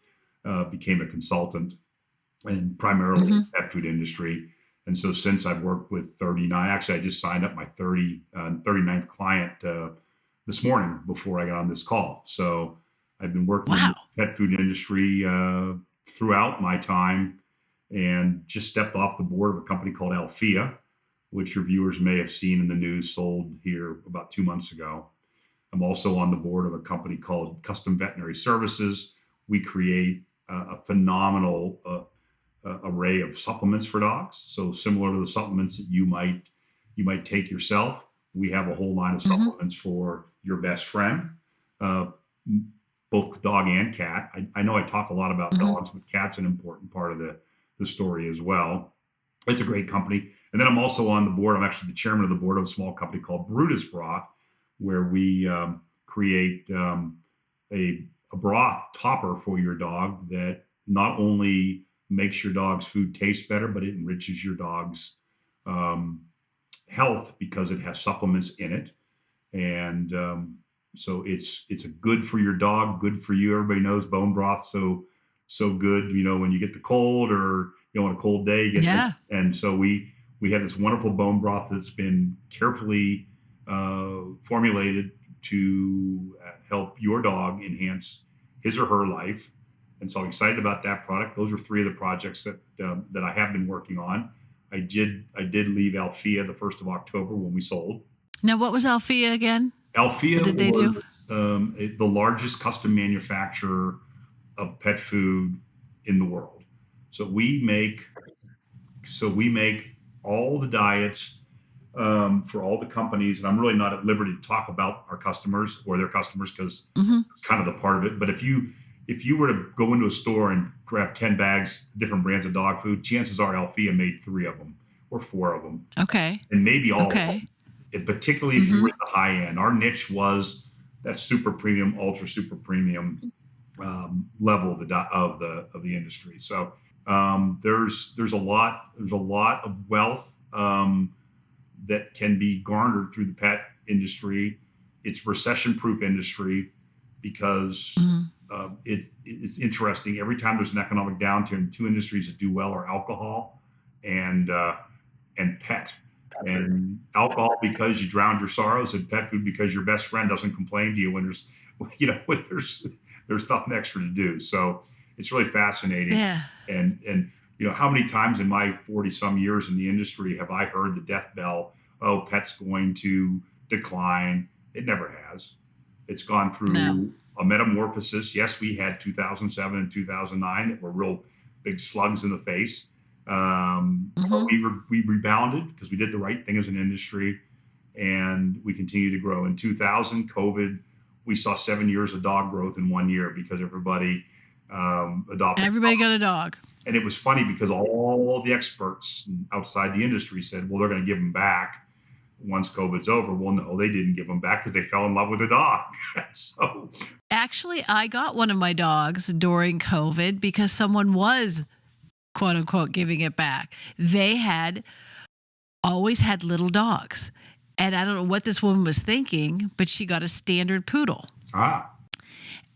became a consultant, and primarily in the pet food industry. And so since I've worked with 39, actually I just signed up my 39th client this morning before I got on this call. So I've been working in the pet food industry throughout my time, and just stepped off the board of a company called Alfea, which your viewers may have seen in the news, sold here about 2 months ago. I'm also on the board of a company called Custom Veterinary Services. We create a phenomenal array of supplements for dogs. So similar to the supplements that you might take yourself, we have a whole line of supplements for your best friend, both dog and cat. I know I talk a lot about dogs, but cat's an important part of the story as well. It's a great company. And then I'm also on the board. I'm actually the chairman of the board of a small company called Brutus Broth, where we create a broth topper for your dog that not only makes your dog's food taste better, but it enriches your dog's health because it has supplements in it. And so it's a good for your dog, good for you. Everybody knows bone broth so good, when you get the cold or on a cold day, and so we have this wonderful bone broth that's been carefully formulated to help your dog enhance his or her life. And so I'm excited about that product. Those are three of the projects that I have been working on. I did leave Alfea the 1st of October when we sold. Now, what was Alfea again? Alfea What did they do? The largest custom manufacturer of pet food in the world. So we make all the diets for all the companies, and I'm really not at liberty to talk about our customers or their customers because it's kind of the part of it. But if you were to go into a store and grab 10 bags, different brands of dog food, chances are Alfea made 3 of them or 4 of them. Okay. And maybe all of them. And particularly if you were at the high end. Our niche was that super premium, ultra super premium level of the industry. So there's a lot of wealth that can be garnered through the pet industry. It's recession-proof industry because it's interesting. Every time there's an economic downturn, 2 industries that do well are alcohol and pet. And alcohol because you drowned your sorrows, and pet food because your best friend doesn't complain to you when there's nothing extra to do. So it's really fascinating. Yeah. And how many times in my 40 some years in the industry have I heard the death bell? Oh, pet's going to decline. It never has. It's gone through a metamorphosis. Yes, we had 2007 and 2009 that were real big slugs in the face. But we rebounded because we did the right thing as an industry, and we continue to grow. In 2000, COVID, we saw 7 years of dog growth in 1 year because everybody adopted. Everybody got a dog. And it was funny because all the experts outside the industry said, well, they're going to give them back once COVID's over. Well, no, they didn't give them back because they fell in love with the dog. So actually, I got one of my dogs during COVID because someone was quote unquote giving it back. They had always had little dogs. And I don't know what this woman was thinking, but she got a standard poodle.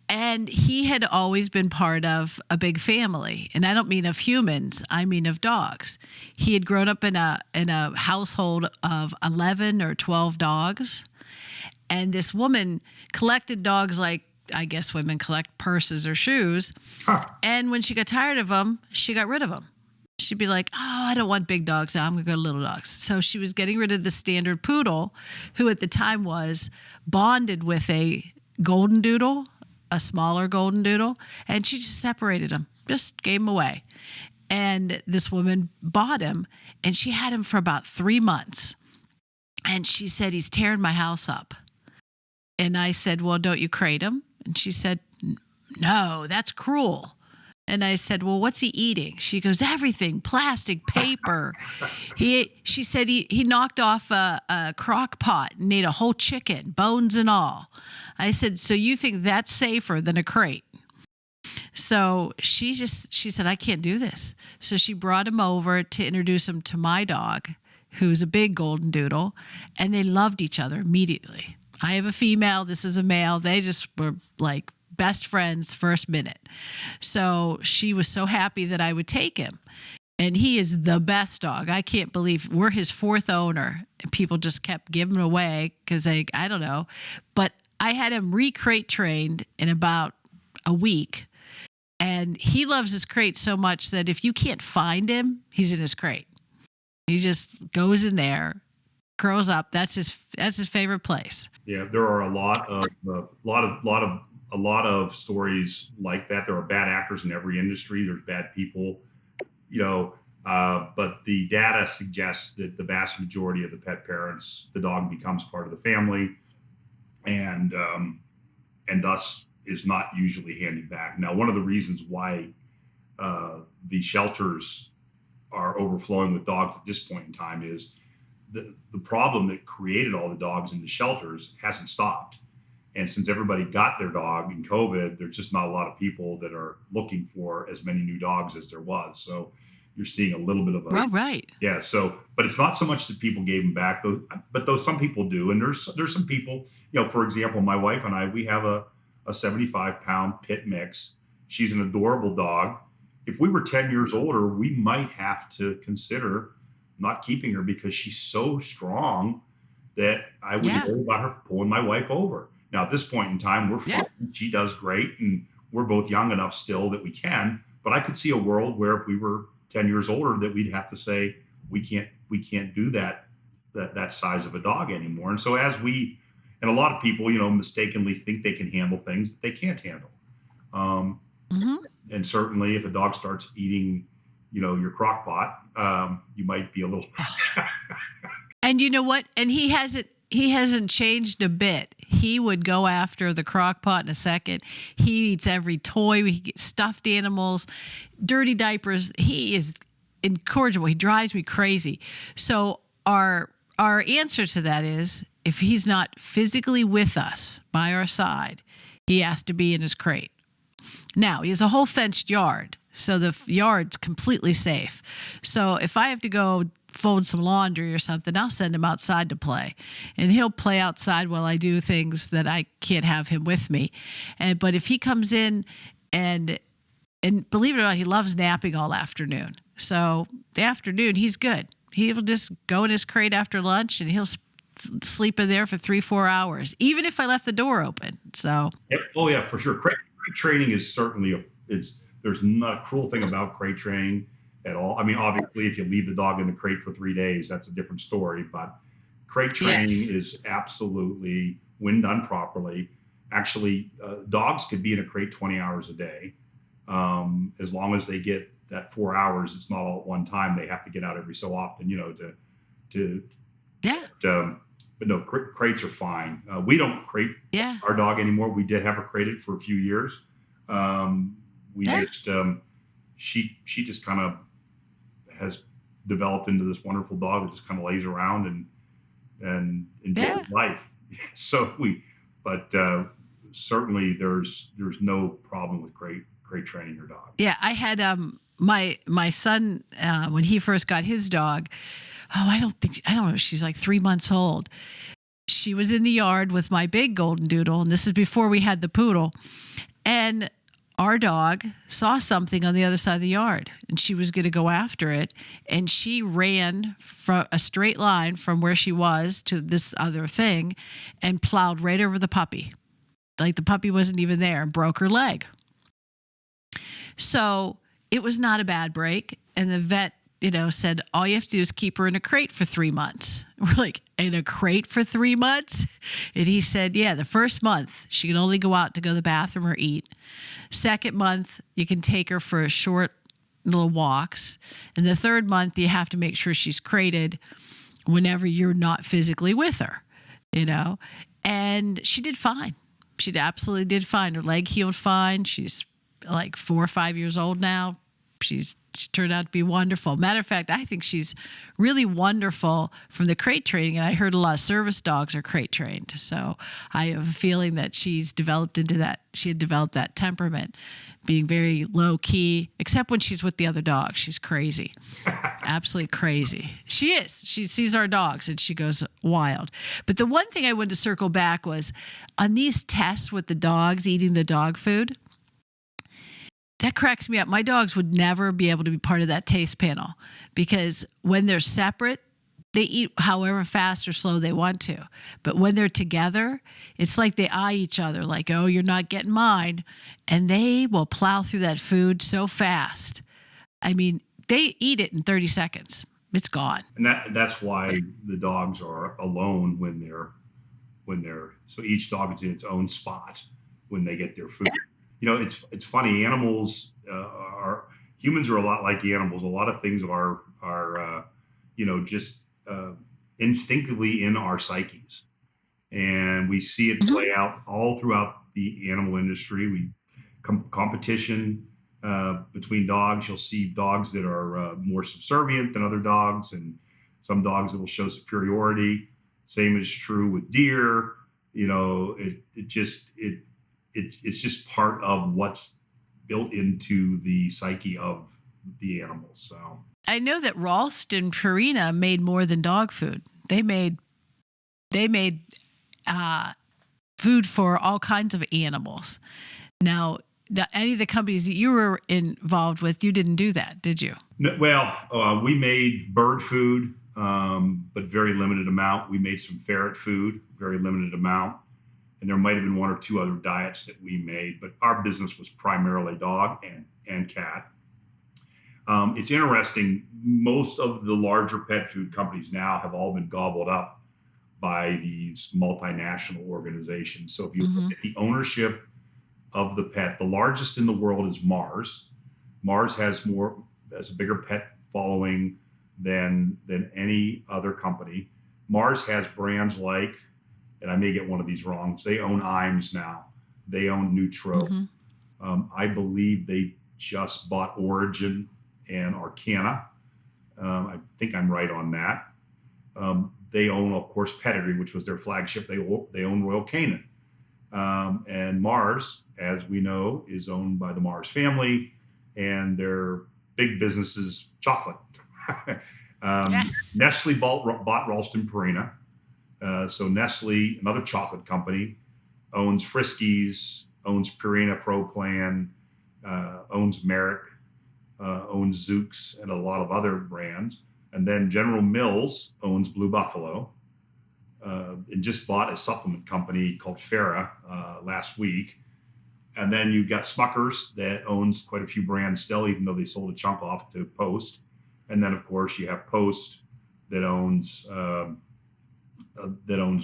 And he had always been part of a big family. And I don't mean of humans, I mean of dogs. He had grown up in a household of 11 or 12 dogs. And this woman collected dogs like, I guess women collect purses or shoes. And when she got tired of them, she got rid of them. She'd be like, oh, I don't want big dogs now. I'm going to go to little dogs. So she was getting rid of the standard poodle, who at the time was bonded with a golden doodle, a smaller golden doodle, and she just separated them, just gave them away. And this woman bought him, and she had him for about 3 months. And she said, he's tearing my house up. And I said, well, don't you crate him? And she said, no, that's cruel. And I said, well, what's he eating? She goes, everything, plastic, paper. She said he knocked off a crock pot and ate a whole chicken, bones and all. I said, so you think that's safer than a crate? So she said, I can't do this. So she brought him over to introduce him to my dog, who's a big golden doodle, and they loved each other immediately. I have a female, this is a male. They just were like best friends first minute. So she was so happy that I would take him. And he is the best dog. I can't believe we're his 4th owner. And people just kept giving him away because I don't know. But I had him re-crate trained in about a week. And he loves his crate so much that if you can't find him, he's in his crate. He just goes in there, curls up. That's his favorite place. Yeah, there are a lot of stories like that. There are bad actors in every industry. There's bad people, but the data suggests that the vast majority of the pet parents, the dog becomes part of the family, and thus is not usually handed back. Now, one of the reasons why the shelters are overflowing with dogs at this point in time is the problem that created all the dogs in the shelters hasn't stopped. And since everybody got their dog in COVID, there's just not a lot of people that are looking for as many new dogs as there was. So you're seeing a little bit of a right. Yeah. So, but it's not so much that people gave them back, but though some people do. And there's some people, for example, my wife and I, we have a 75-pound pit mix. She's an adorable dog. If we were 10 years older, we might have to consider not keeping her because she's so strong that I would worry about her pulling my wife over. Now, at this point in time, we're fine. She does great, and we're both young enough still that we can. But I could see a world where if we were 10 years older, that we'd have to say we can't do that size of a dog anymore. And so and a lot of people, mistakenly think they can handle things that they can't handle. And certainly, if a dog starts eating, your crock pot, you might be a little. And you know what? And he hasn't changed a bit. He would go after the crock pot in a second. He eats every toy. He gets stuffed animals, dirty diapers. He is incorrigible. He drives me crazy. So our answer to that is, if he's not physically with us by our side, he has to be in his crate. Now, he has a whole fenced yard, so the yard's completely safe. So if I have to go fold some laundry or something, I'll send him outside to play. And he'll play outside while I do things that I can't have him with me. But if he comes in and believe it or not, he loves napping all afternoon. So the afternoon, he's good. He'll just go in his crate after lunch and he'll sleep in there for 3-4 hours, even if I left the door open. So. Oh yeah, for sure. Crate training is certainly there's not a cruel thing about crate training at all. I mean, obviously, if you leave the dog in the crate for 3 days, that's a different story. But crate training is absolutely, when done properly, actually, dogs could be in a crate 20 hours a day, as long as they get that 4 hours. It's not all at one time. They have to get out every so often, But no, crates are fine. We don't crate our dog anymore. We did have her crated for a few years. She just kind of has developed into this wonderful dog that just kind of lays around and enjoys life. So certainly there's no problem with crate training your dog. Yeah, I had my son when he first got his dog. I don't know. She's like 3 months old. She was in the yard with my big golden doodle, and this is before we had the poodle. And our dog saw something on the other side of the yard, and she was going to go after it. And she ran from a straight line from where she was to this other thing and plowed right over the puppy. Like the puppy wasn't even there, and broke her leg. So it was not a bad break. And the vet, said, all you have to do is keep her in a crate for 3 months. We're like, in a crate for 3 months? And he said, yeah, the first month, she can only go out to go to the bathroom or eat. Second month, you can take her for short little walks. And the third month, you have to make sure she's crated whenever you're not physically with her, And she did fine. She absolutely did fine. Her leg healed fine. She's like 4 or 5 years old now. She turned out to be wonderful. Matter of fact, I think she's really wonderful from the crate training. And I heard a lot of service dogs are crate trained. So I have a feeling that she's developed into that. She had developed that temperament, being very low key, except when she's with the other dogs. She's crazy. Absolutely crazy. She is. She sees our dogs and she goes wild. But the one thing I wanted to circle back was on these tests with the dogs eating the dog food. That cracks me up. My dogs would never be able to be part of that taste panel because when they're separate, they eat however fast or slow they want to. But when they're together, it's like they eye each other like, oh, you're not getting mine. And they will plow through that food so fast. I mean, they eat it in 30 seconds. It's gone. And that's why the dogs are alone when they're so each dog is in its own spot when they get their food. It's funny. Humans are a lot like animals. A lot of things are just instinctively in our psyches, and we see it play out all throughout the animal industry. Competition between dogs. You'll see dogs that are more subservient than other dogs, and some dogs that will show superiority. Same is true with deer. It's just part of what's built into the psyche of the animals. So I know that Ralston Purina made more than dog food. They made food for all kinds of animals. Now, any of the companies that you were involved with, you didn't do that, did you? No, well, we made bird food. but very limited amount. We made some ferret food, very limited amount. And there might have been one or two other diets that we made, but our business was primarily dog and cat. It's interesting. Most of the larger pet food companies now have all been gobbled up by these multinational organizations. So if you look at the ownership of the pet, the largest in the world is Mars. Mars has a bigger pet following than any other company. Mars has brands like, and I may get one of these wrong, they own Iams now. They own Nutro. I believe they just bought Origin and Arcana. I think I'm right on that. They own, of course, Pedigree, which was their flagship. They own Royal Canin. And Mars, as we know, is owned by the Mars family, and their big business is chocolate. Yes. Nestle bought Ralston Purina. So Nestle, another chocolate company, owns Friskies, owns Purina Pro Plan, owns Merrick, owns Zooks, and a lot of other brands. And then General Mills owns Blue Buffalo, and just bought a supplement company called Farah last week. And then you've got Smucker's that owns quite a few brands still, even though they sold a chunk off to Post. And then, of course, you have Post that owns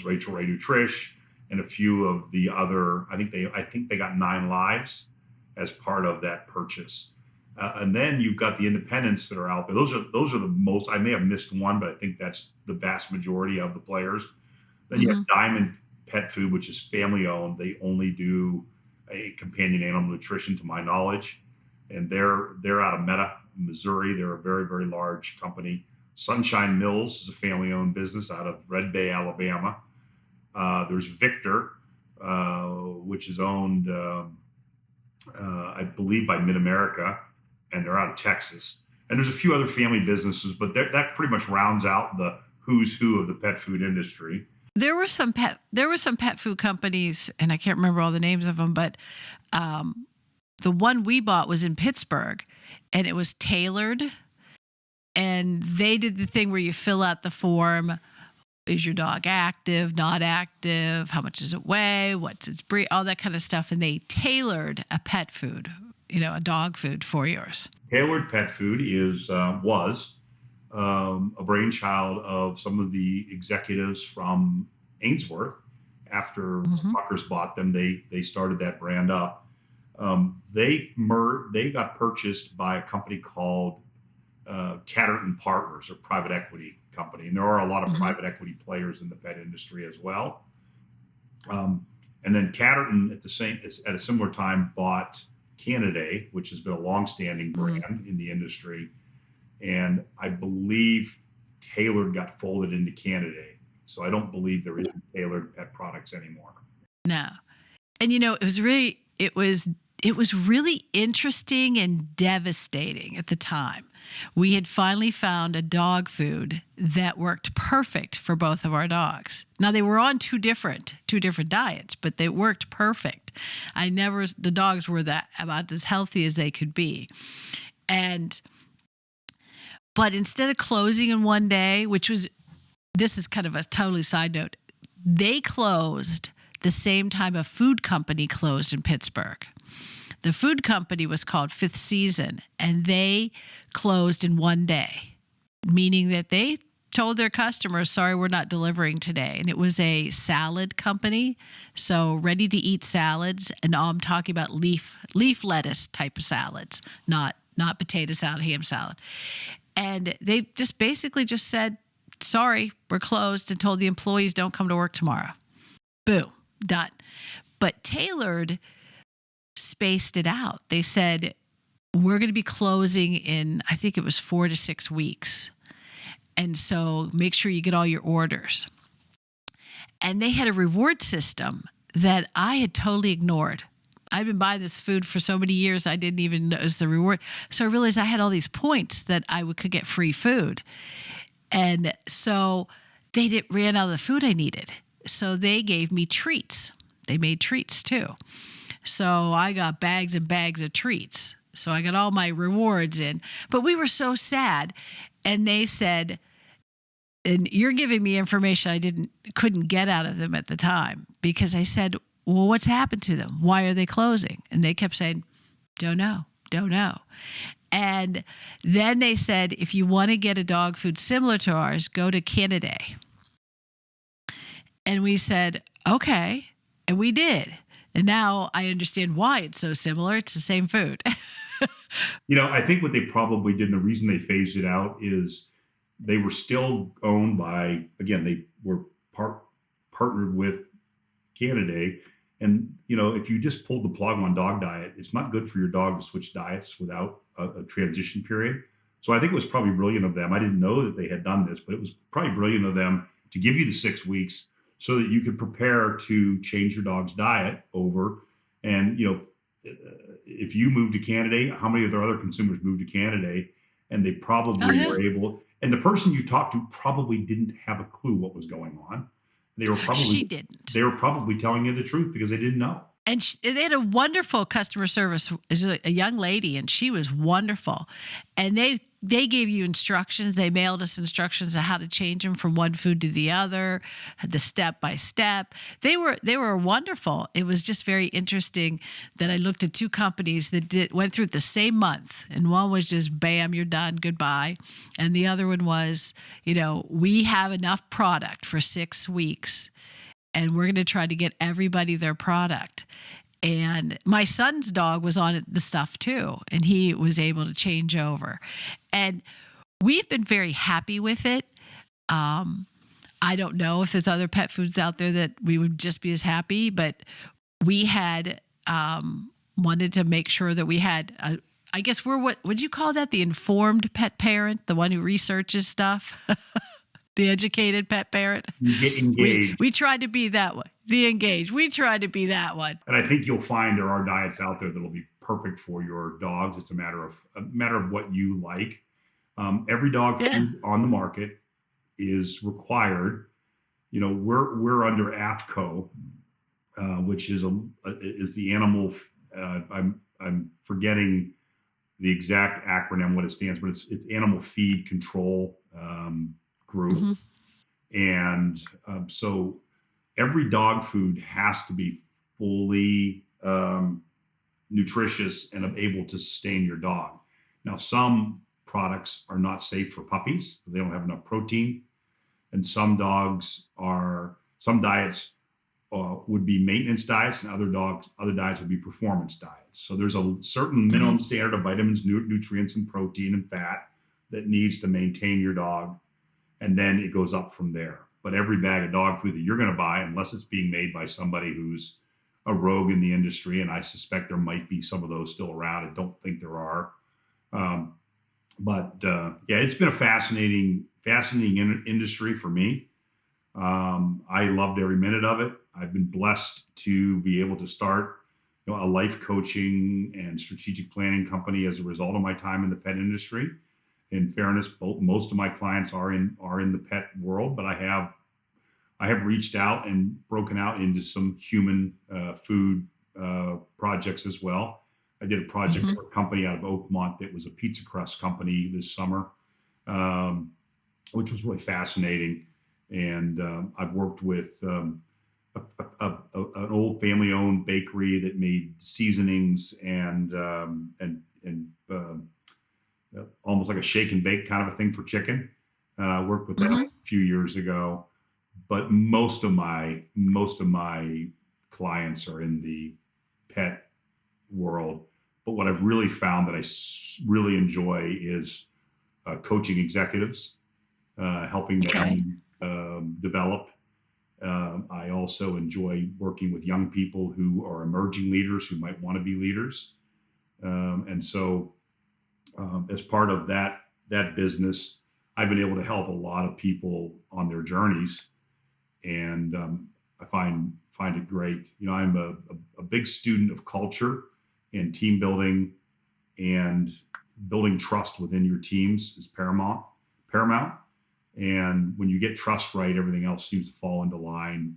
Rachel Ray Nutrish and a few of the other. I think they got 9 Lives as part of that purchase. And then you've got the independents that are out there. Those are the most. I may have missed one, but I think that's the vast majority of the players. Then you have Diamond Pet Food, which is family owned. They only do a companion animal nutrition, to my knowledge, and they're out of Meta, Missouri. They're a very, very large company. Sunshine Mills is a family owned business out of Red Bay, Alabama. There's Victor, which is owned, I believe, by Mid-America, and they're out of Texas. And there's a few other family businesses, but that pretty much rounds out the who's who of the pet food industry. There were some pet food companies, and I can't remember all the names of them, but the one we bought was in Pittsburgh, and it was tailored, and they did the thing where you fill out the form. Is your dog active, not active? How much does it weigh? What's its breed? All that kind of stuff. And they tailored a pet food, a dog food for yours. Tailored pet food was a brainchild of some of the executives from Ainsworth. After Smuckers bought them, they started that brand up. They got purchased by a company called Catterton Partners, or private equity company, and there are a lot of private equity players in the pet industry as well. And then Catterton at a similar time bought Canidae, which has been a long-standing brand in the industry. And I believe Tailored got folded into Canidae. So I don't believe there is Tailored pet products anymore. No. And it was really interesting and devastating at the time. We had finally found a dog food that worked perfect for both of our dogs. Now they were on two different diets, but they worked perfect. The dogs were about as healthy as they could be. But instead of closing in one day, this is kind of a totally side note, they closed the same time a food company closed in Pittsburgh. The food company was called Fifth Season, and they closed in one day, meaning that they told their customers, sorry, we're not delivering today. And it was a salad company, so ready-to-eat salads, and I'm talking about leaf lettuce type of salads, not potato salad, ham salad. And they just basically just said, sorry, we're closed, and told the employees don't come to work tomorrow. Boom, done. But Tailored spaced it out. They said, we're going to be closing in, I think it was 4 to 6 weeks. And so make sure you get all your orders. And they had a reward system that I had totally ignored. I've been buying this food for so many years, I didn't even notice the reward. So I realized I had all these points that I could get free food. And so they ran out of the food I needed. So they gave me treats. They made treats too. So I got bags and bags of treats. So I got all my rewards in. But we were so sad. And they said, and you're giving me information I couldn't get out of them at the time, because I said, well, what's happened to them? Why are they closing? And they kept saying, don't know. And then they said, if you want to get a dog food similar to ours, go to Canada. And we said, okay. And we did. And now I understand why it's so similar. It's the same food. I think what they probably did, and the reason they phased it out, is they were still owned by, again, they were partnered with Canada. And, if you just pulled the plug on dog diet, it's not good for your dog to switch diets without a transition period. So I think it was probably brilliant of them. I didn't know that they had done this, but it was probably brilliant of them to give you the 6 weeks so that you could prepare to change your dog's diet over. And, if you moved to Canada, how many of their other consumers moved to Canada? And they probably were able, and the person you talked to probably didn't have a clue what was going on. She didn't. They were probably telling you the truth because they didn't know. And they had a wonderful customer service. It was a young lady, and she was wonderful. And they gave you instructions. They mailed us instructions on how to change them from one food to the other, the step by step. They were wonderful. It was just very interesting that I looked at two companies that went through it the same month. And one was just, bam, you're done, goodbye. And the other one was, we have enough product for 6 weeks, and we're going to try to get everybody their product. And my son's dog was on the stuff too, and he was able to change over. And we've been very happy with it. I don't know if there's other pet foods out there that we would just be as happy, but we had wanted to make sure that we had, I guess we're, what would you call that? The informed pet parent, the one who researches stuff? The educated pet parent. You get engaged. We tried to be that one. The engaged. We tried to be that one. And I think you'll find there are diets out there that'll be perfect for your dogs. It's a matter of what you like. Every dog food on the market is required. We're under AFCO, which is the animal. I'm forgetting the exact acronym what it stands, but it's Animal Feed Control Group. Mm-hmm. And so every dog food has to be fully nutritious and able to sustain your dog. Now, some products are not safe for puppies. They don't have enough protein. And some diets would be maintenance diets, and other diets would be performance diets. So there's a certain minimum standard of vitamins, nutrients, and protein and fat that needs to maintain your dog. And then it goes up from there. But every bag of dog food that you're going to buy, unless it's being made by somebody who's a rogue in the industry, and I suspect there might be some of those still around. I don't think there are. But it's been a fascinating industry for me. I loved every minute of it. I've been blessed to be able to start a life coaching and strategic planning company as a result of my time in the pet industry. In fairness, most of my clients are in the pet world, but I have reached out and broken out into some human food projects as well. I did a project for a company out of Oakmont that was a pizza crust company this summer, which was really fascinating. And I've worked with an old family-owned bakery that made seasonings and almost like a shake and bake kind of a thing for chicken. Worked with that a few years ago, but most of my clients are in the pet world. But what I've really found that I really enjoy is coaching executives, helping them develop. I also enjoy working with young people who are emerging leaders who might want to be leaders. And so as part of that business, I've been able to help a lot of people on their journeys, and I find it great. I'm a big student of culture and team building, and building trust within your teams is paramount. And when you get trust right, everything else seems to fall into line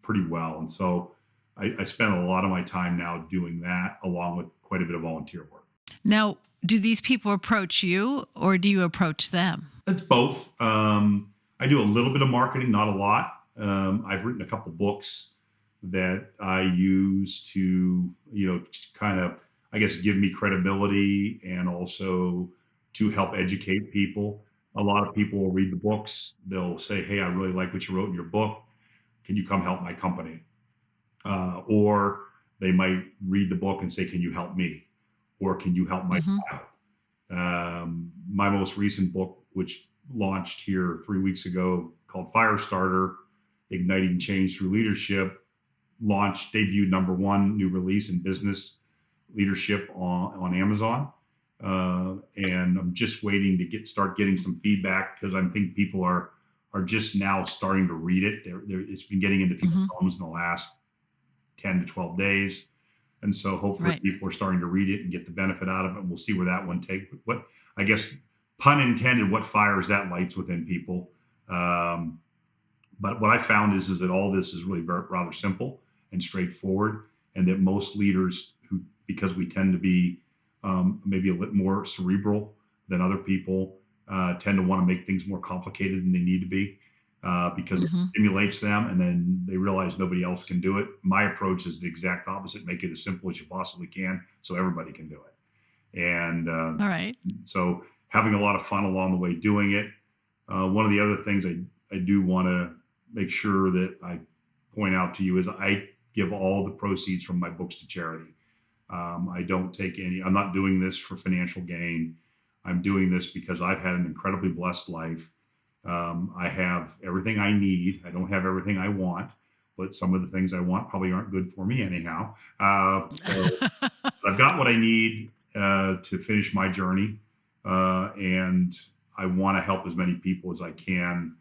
pretty well. And so I spend a lot of my time now doing that, along with quite a bit of volunteer work. Now, do these people approach you, or do you approach them? It's both. I I do a little bit of marketing, not a lot. I've written a couple books that I use to, kind of, I guess, give me credibility and also to help educate people. A lot of people will read the books. They'll say, "Hey, I really like what you wrote in your book. Can you come help my company?" Or they might read the book and say, "Can you help me?" Or "Can you help my Mm-hmm. child?" My most recent book, which launched here 3 weeks ago, called Firestarter, Igniting Change Through Leadership, debuted #1 new release in business leadership on Amazon. And I'm just waiting to start getting some feedback, because I think people are just now starting to read it. It's been getting into people's Mm-hmm. homes in the last 10 to 12 days. And so hopefully Right. people are starting to read it and get the benefit out of it. And we'll see where that one takes. What, I guess, pun intended, what fires that lights within people. But what I found is that all this is really rather simple and straightforward, and that most leaders because we tend to be maybe a little more cerebral than other people, tend to want to make things more complicated than they need to be, because it Mm-hmm. stimulates them, and then they realize nobody else can do it. My approach is the exact opposite: make it as simple as you possibly can, so everybody can do it. And All right. so having a lot of fun along the way doing it. One of the other things I do want to make sure that I point out to you is I give all the proceeds from my books to charity. I don't take any, I'm not doing this for financial gain. I'm doing this because I've had an incredibly blessed life. I have everything I need. I don't have everything I want, but some of the things I want probably aren't good for me anyhow. So I've got what I need to finish my journey, and I want to help as many people as I can,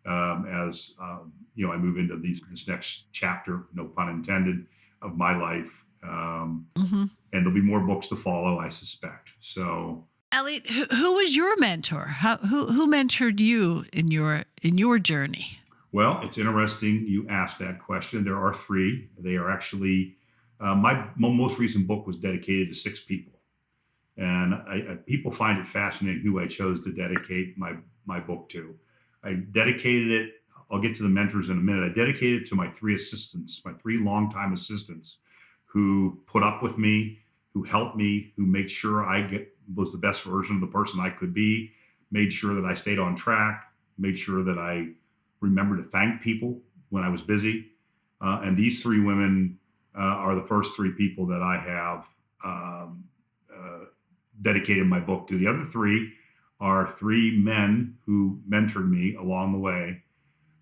as I move into this next chapter, no pun intended, of my life. Mm-hmm. And there'll be more books to follow, I suspect. So, Elliot, who was your mentor? Who mentored you in your journey? well, it's interesting you asked that question. There are three. They are actually, my most recent book was dedicated to 6 people. And people find it fascinating who I chose to dedicate my book to. I dedicated it, I'll get to the mentors in a minute. I dedicated it to my 3 assistants, my 3 longtime assistants, who put up with me, who helped me, who made sure was the best version of the person I could be, made sure that I stayed on track, made sure that I remembered to thank people when I was busy. And these 3 women are the first 3 people that I have dedicated my book to. The other 3 are 3 men who mentored me along the way.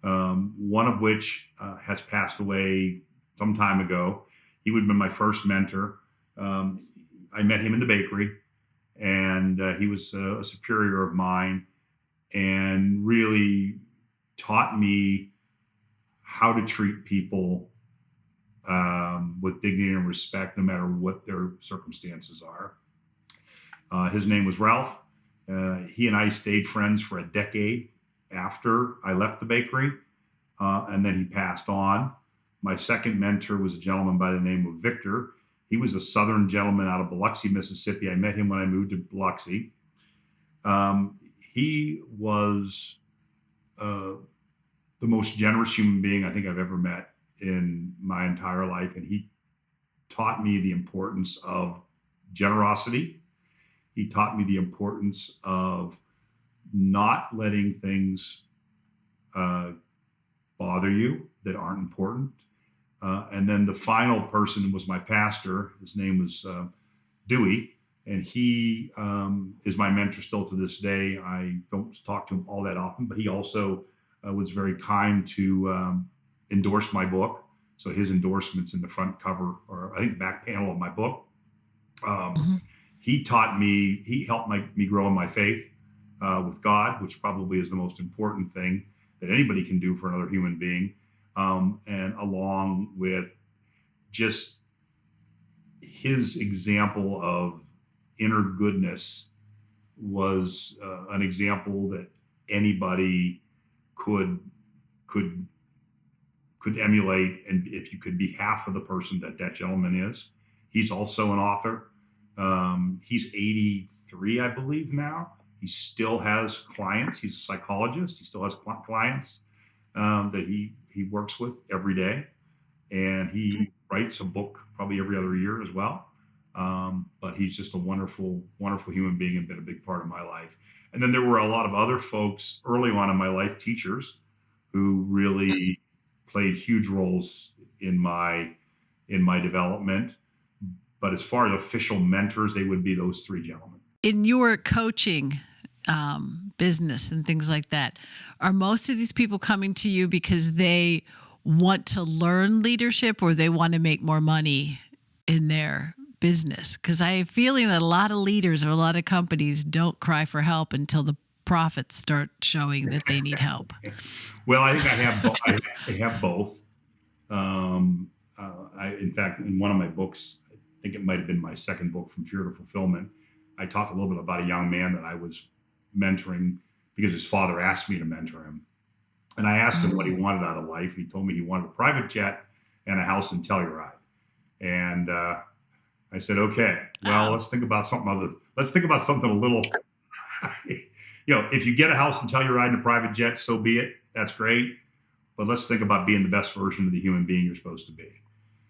One of which has passed away some time ago. He would have been my first mentor. I met him in the bakery, and he was a superior of mine, and really taught me how to treat people with dignity and respect, no matter what their circumstances are. His name was Ralph. He and I stayed friends for a decade after I left the bakery, and then he passed on. My second mentor was a gentleman by the name of Victor. He was a Southern gentleman out of Biloxi, Mississippi. I met him when I moved to Biloxi. He was the most generous human being I think I've ever met in my entire life, and he taught me the importance of generosity. He taught me the importance of not letting things bother you that aren't important. And then the final person was my pastor. His name was Dewey, and he is my mentor still to this day. I don't talk to him all that often, but he also was very kind to endorse my book. So his endorsement's in the front cover, or I think the back panel of my book. Mm-hmm. He helped me grow in my faith with God, which probably is the most important thing that anybody can do for another human being. And along with just his example of inner goodness was an example that anybody could emulate, and if you could be half of the person that gentleman is. He's also an author. He's 83, I believe now, He still has clients. He's a psychologist. He still has clients that he works with every day, and he writes a book probably every other year as well. But he's just a wonderful, wonderful human being and been a big part of my life. And then there were a lot of other folks early on in my life, teachers, who really played huge roles in my development. But as far as official mentors, they would be those three gentlemen. In your coaching business and things like that, are most of these people coming to you because they want to learn leadership or they want to make more money in their business? Because I have a feeling that a lot of leaders or a lot of companies don't cry for help until the profits start showing that they need help. Well, I think I have both. In fact, in one of my books, I think it might have been my second book, From Fear to Fulfillment, I talked a little bit about a young man that I was mentoring because his father asked me to mentor him. And I asked him what he wanted out of life. He told me he wanted a private jet and a house in Telluride. And I said, okay, well, let's think about something other. Let's think about something a little, if you get a house in Telluride and a private jet, so be it. That's great. But let's think about being the best version of the human being you're supposed to be.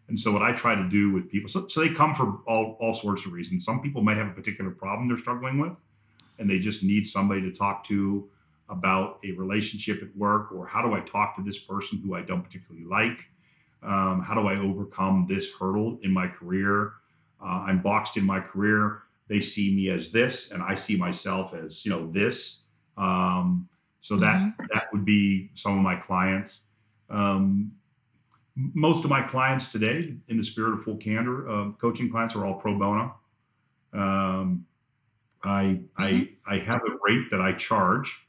And so what I try to do with people, so they come for all sorts of reasons. Some people might have a particular problem they're struggling with, and they just need somebody to talk to about a relationship at work, or how do I talk to this person who I don't particularly like? How do I overcome this hurdle in my career? I'm boxed in my career. They see me as this, and I see myself as, this. So that would be some of my clients. Most of my clients today, in the spirit of full candor, coaching clients are all pro bono. I have a rate that I charge,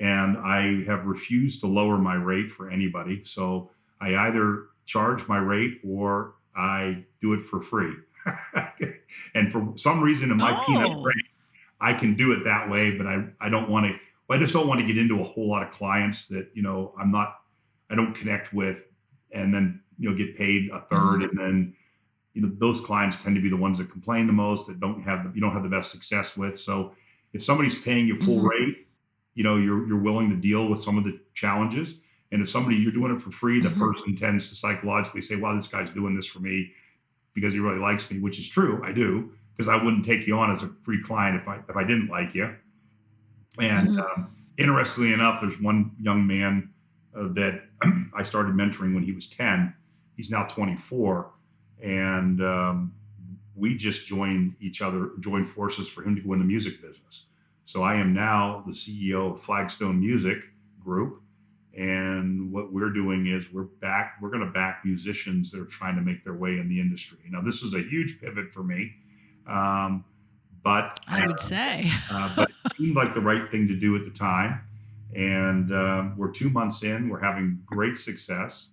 and I have refused to lower my rate for anybody. So I either charge my rate or I do it for free. And for some reason in my peanut rate, I can do it that way, but I don't want to. I just don't want to get into a whole lot of clients that I don't connect with, and then get paid a third, and then those clients tend to be the ones that complain the most, that you don't have the best success with. So if somebody's paying you full rate, you're willing to deal with some of the challenges. And if you're doing it for free, the person tends to psychologically say, well, this guy's doing this for me because he really likes me, which is true. I do, because I wouldn't take you on as a free client if I didn't like you. And interestingly enough, there's one young man that I started mentoring when he was 10. He's now 24. And we just joined forces for him to go in the music business. So I am now the CEO of Flagstone Music Group. And what we're doing is we're going to back musicians that are trying to make their way in the industry. Now, this is a huge pivot for me. But I would say, but it seemed like the right thing to do at the time. And we're 2 months in, we're having great success.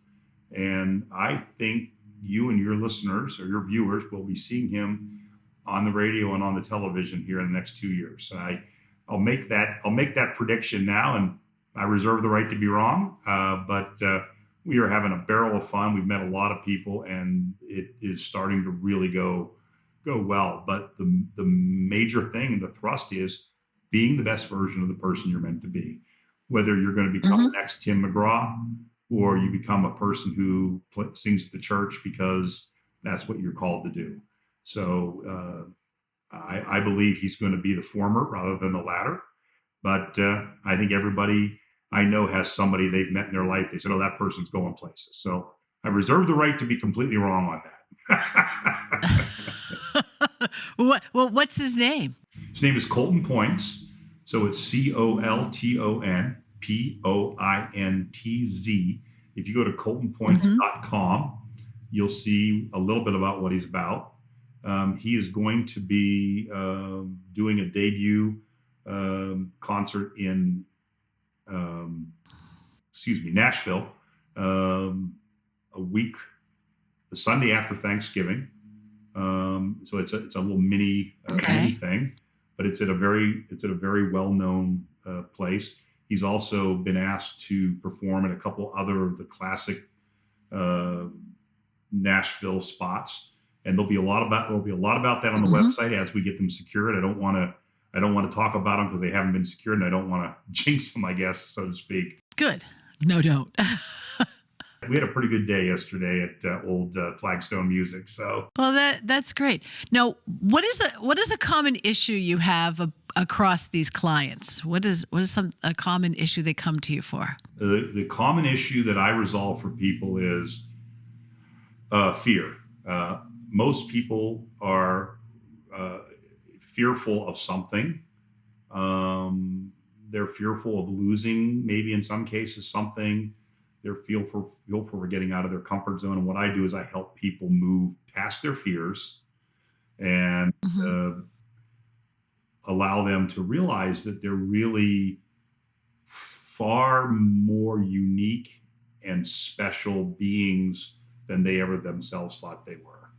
And I think you and your listeners or your viewers will be seeing him on the radio and on the television here in the next 2 years. I'll make that prediction now, and I reserve the right to be wrong. But we are having a barrel of fun. We've met a lot of people, and it is starting to really go well. But the major thing, the thrust, is being the best version of the person you're meant to be. Whether you're going to become the next Tim McGraw, or you become a person who sings at the church because that's what you're called to do. So I believe he's going to be the former rather than the latter. But I think everybody I know has somebody they've met in their life. They said, oh, that person's going places. So I reserve the right to be completely wrong on that. What's his name? His name is Colton Pointz. So it's ColtonPointz. If you go to coltonpointz.com, you'll see a little bit about what he's about. He is going to be doing a debut concert in Nashville, the Sunday after Thanksgiving. So it's a little mini thing, but it's at a very well-known place. He's also been asked to perform in a couple other of the classic Nashville spots, and there'll be a lot about that on the website as we get them secured. I don't want I don't want to talk about them because they haven't been secured, and I don't want to jinx them, I guess, so to speak. Good. No, don't. We had a pretty good day yesterday at old Flagstone Music. So, Well, that's great. Now, what is a common issue you have across these clients? What is a common issue they come to you for? the common issue that I resolve for people is fear. Most people are fearful of something. They're fearful of losing, maybe in some cases, something. They're fearful for getting out of their comfort zone. And what I do is I help people move past their fears and allow them to realize that they're really far more unique and special beings than they ever themselves thought they were.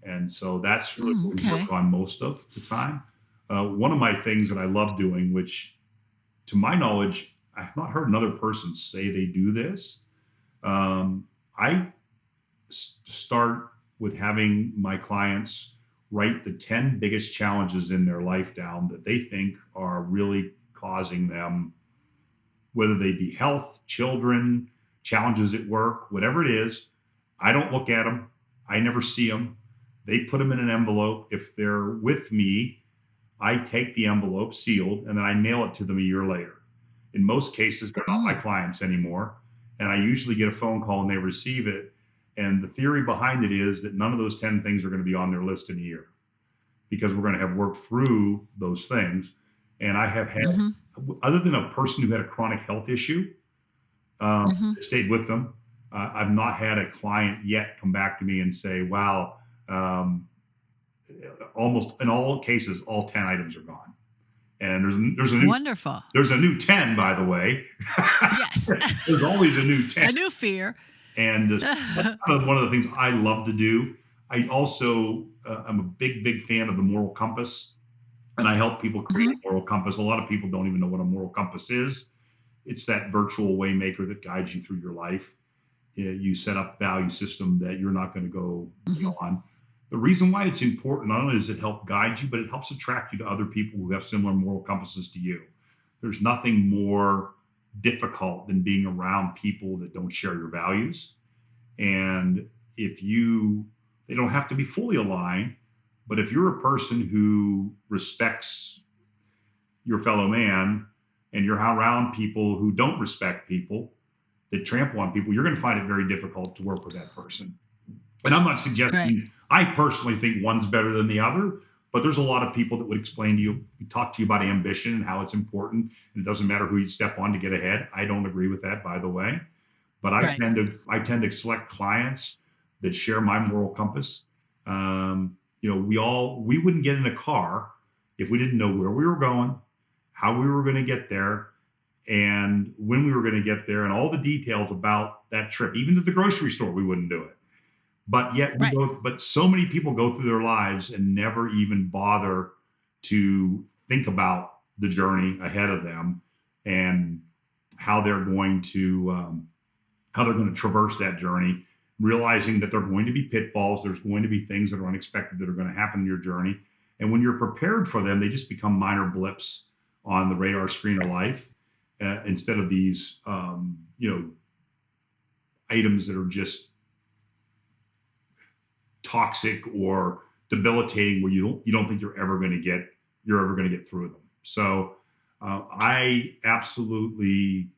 And so that's really what we work on most of the time. One of my things that I love doing, which to my knowledge, I have not heard another person say they do this. I start with having my clients write the 10 biggest challenges in their life down that they think are really causing them, whether they be health, children, challenges at work, whatever it is. I don't look at them. I never see them. They put them in an envelope. If they're with me, I take the envelope sealed and then I mail it to them a year later. In most cases, they're not my clients anymore. And I usually get a phone call and they receive it. And the theory behind it is that none of those 10 things are going to be on their list in a year because we're going to have worked through those things. And I have had, other than a person who had a chronic health issue, that stayed with them, I've not had a client yet come back to me and say, wow, almost in all cases, all 10 items are gone. And there's a new, wonderful. There's a new 10, by the way. Yes. There's always a new 10. A new fear. And that's one of the things I love to do. I also, I'm a big fan of the moral compass, and I help people create a moral compass. A lot of people don't even know what a moral compass is. It's that virtual waymaker that guides you through your life. You set up a value system that you're not going to go on. The reason why it's important, not only does it help guide you, but it helps attract you to other people who have similar moral compasses to you. There's nothing more difficult than being around people that don't share your values. And they don't have to be fully aligned, but if you're a person who respects your fellow man and you're around people who don't respect people, that trample on people, you're going to find it very difficult to work with that person. And I'm not suggesting, I personally think one's better than the other, but there's a lot of people that would explain to you, talk to you about ambition and how it's important. And it doesn't matter who you step on to get ahead. I don't agree with that, by the way. But I tend to select clients that share my moral compass. We wouldn't get in a car if we didn't know where we were going, how we were going to get there, and when we were going to get there, and all the details about that trip. Even to the grocery store, we wouldn't do it. But yet, but so many people go through their lives and never even bother to think about the journey ahead of them and how they're going to traverse that journey, realizing that there are going to be pitfalls, there's going to be things that are unexpected that are going to happen in your journey. And when you're prepared for them, they just become minor blips on the radar screen of life, instead of these, items that are just toxic or debilitating, where you don't think you're ever going to get through them. So I absolutely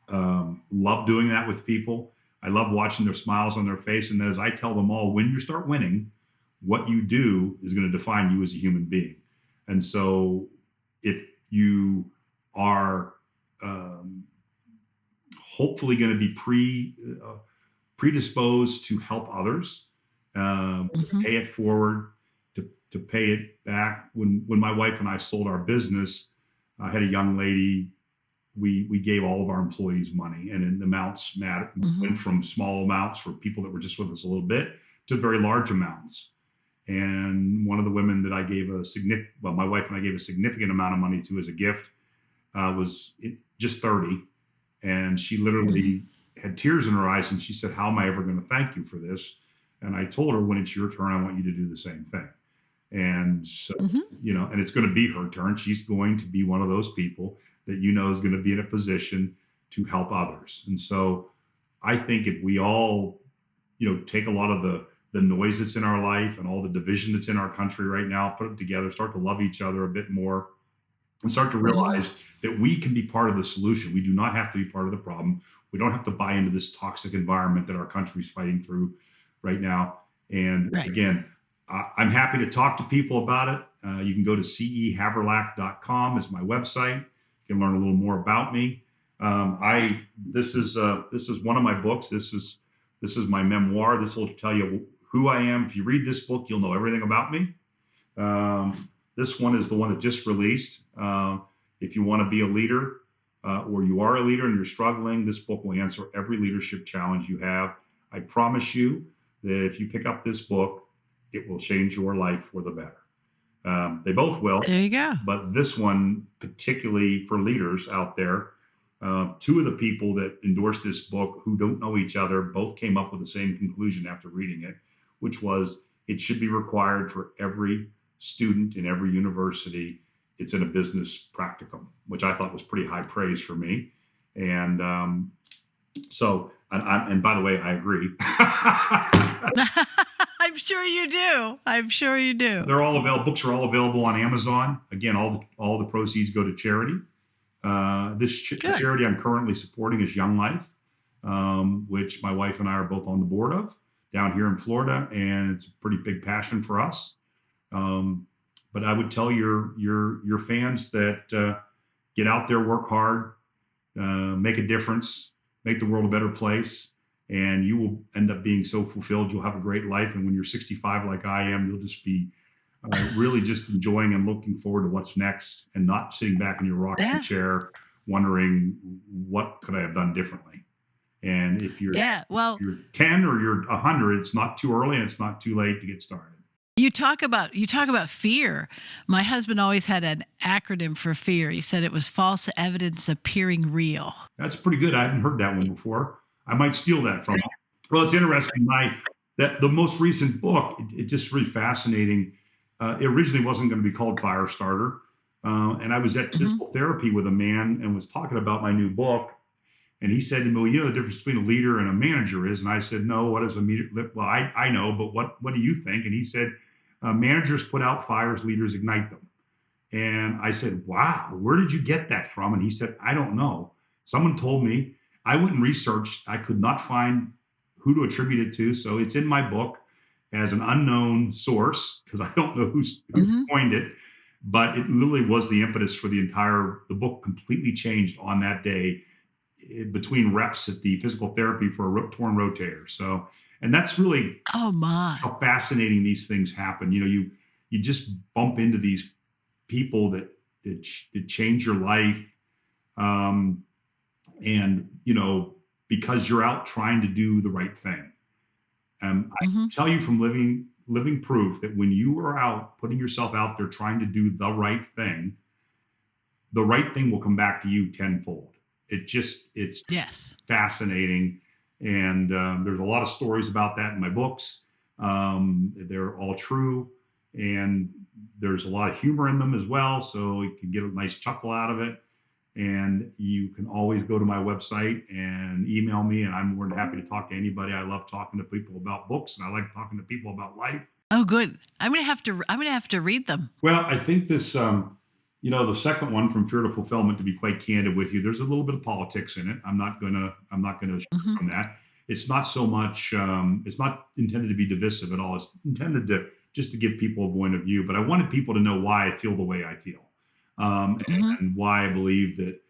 love doing that with people. I love watching their smiles on their face. And as I tell them all, when you start winning, what you do is going to define you as a human being. And so if you are hopefully going to be predisposed to help others, pay it forward, to pay it back. When my wife and I sold our business, I had a young lady, we gave all of our employees money, and in the amounts mattered, went from small amounts for people that were just with us a little bit to very large amounts. And one of the women that I gave my wife and I gave a significant amount of money to as a gift, was just 30. And she literally had tears in her eyes, and she said, "How am I ever going to thank you for this?" And I told her, when it's your turn, I want you to do the same thing. And so, Mm-hmm. and it's going to be her turn. She's going to be one of those people that is going to be in a position to help others. And so I think if we all, take a lot of the noise that's in our life and all the division that's in our country right now, put it together, start to love each other a bit more, and start to realize that we can be part of the solution. We do not have to be part of the problem. We don't have to buy into this toxic environment that our country's fighting through right now. And Right. again, I'm happy to talk to people about it. You can go to cehaverlack.com is my website. You can learn a little more about me. This is one of my books. This is my memoir. This will tell you who I am. If you read this book, you'll know everything about me. This one is the one that just released. If you want to be a leader or you are a leader and you're struggling, this book will answer every leadership challenge you have. I promise you that if you pick up this book, it will change your life for the better. They both will. There you go. But this one, particularly for leaders out there, two of the people that endorsed this book who don't know each other both came up with the same conclusion after reading it, which was it should be required for every student in every university. It's in a business practicum, which I thought was pretty high praise for me. And and by the way, I agree. I'm sure you do. I'm sure you do. They're all available. Books are all available on Amazon. Again, all the proceeds go to charity. This charity I'm currently supporting is Young Life, which my wife and I are both on the board of down here in Florida, and it's a pretty big passion for us. But I would tell your fans that get out there, work hard, make a difference, make the world a better place, and you will end up being so fulfilled. You'll have a great life, and when you're 65 like I am, you'll just be really just enjoying and looking forward to what's next, and not sitting back in your rocking chair wondering what could I have done differently. And if you're you're 10 or you're 100, it's not too early and it's not too late to get started. You talk about fear. My husband always had an acronym for fear. He said it was false evidence appearing real. That's pretty good. I hadn't heard that one before. I might steal that from him. Well, it's interesting. The most recent book, it's just really fascinating. It originally wasn't going to be called Firestarter. And I was at physical therapy with a man and was talking about my new book. And he said to me, well, you know, the difference between a leader and a manager is. And I said, no, what is a leader? Well, I know, but what do you think? And he said, managers put out fires, leaders ignite them. And I said, wow, where did you get that from? And he said, I don't know. Someone told me. I went and researched. I could not find who to attribute it to. So it's in my book as an unknown source because I don't know who coined it. But it literally was the impetus for the book completely changed on that day between reps at the physical therapy for a torn rotator. So, and that's really how fascinating these things happen. You know, you just bump into these people that change your life. And, you know, because you're out trying to do the right thing. I can tell you from living proof that when you are out putting yourself out there trying to do the right thing will come back to you tenfold. It's fascinating. And there's a lot of stories about that in my books. They're all true. And there's a lot of humor in them as well. So you can get a nice chuckle out of it. And you can always go to my website and email me, and I'm more than happy to talk to anybody. I love talking to people about books, and I like talking to people about life. Oh, good. I'm gonna have to read them. Well, I think this, the second one, From Fear to Fulfillment, to be quite candid with you, there's a little bit of politics in it. I'm not gonna shy from that. It's not so much. It's not intended to be divisive at all. It's intended to give people a point of view. But I wanted people to know why I feel the way I feel. And why I believe that,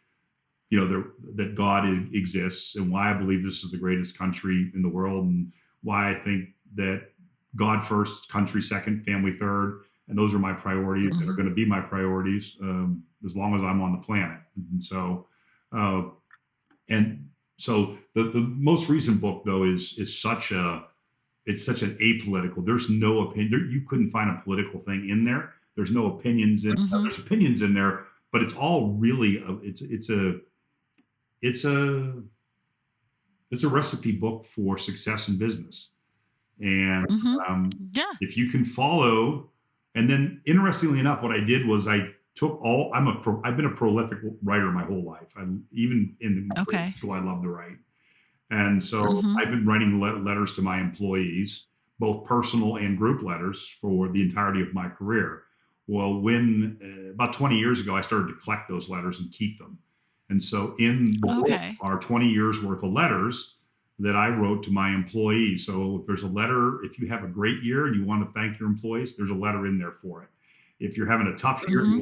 that God exists, and why I believe this is the greatest country in the world, and why I think that God first, country second, family third, and those are my priorities that are going to be my priorities as long as I'm on the planet. And so, the most recent book though is such an apolitical. There's no opinion. You couldn't find a political thing in there. There's no opinions in. There's opinions in there, but it's all really it's a recipe book for success in business. And if you can follow And then, interestingly enough, what I did was I took all. I've been a prolific writer my whole life. Even in Okay. school, I love to write, and so Mm-hmm. I've been writing letters to my employees, both personal and group letters, for the entirety of my career. Well, when about 20 years ago, I started to collect those letters and keep them. And so in the book Okay. are 20 years worth of letters that I wrote to my employees. So if there's a letter, if you have a great year and you want to thank your employees, there's a letter in there for it. If you're having a tough year and Mm-hmm.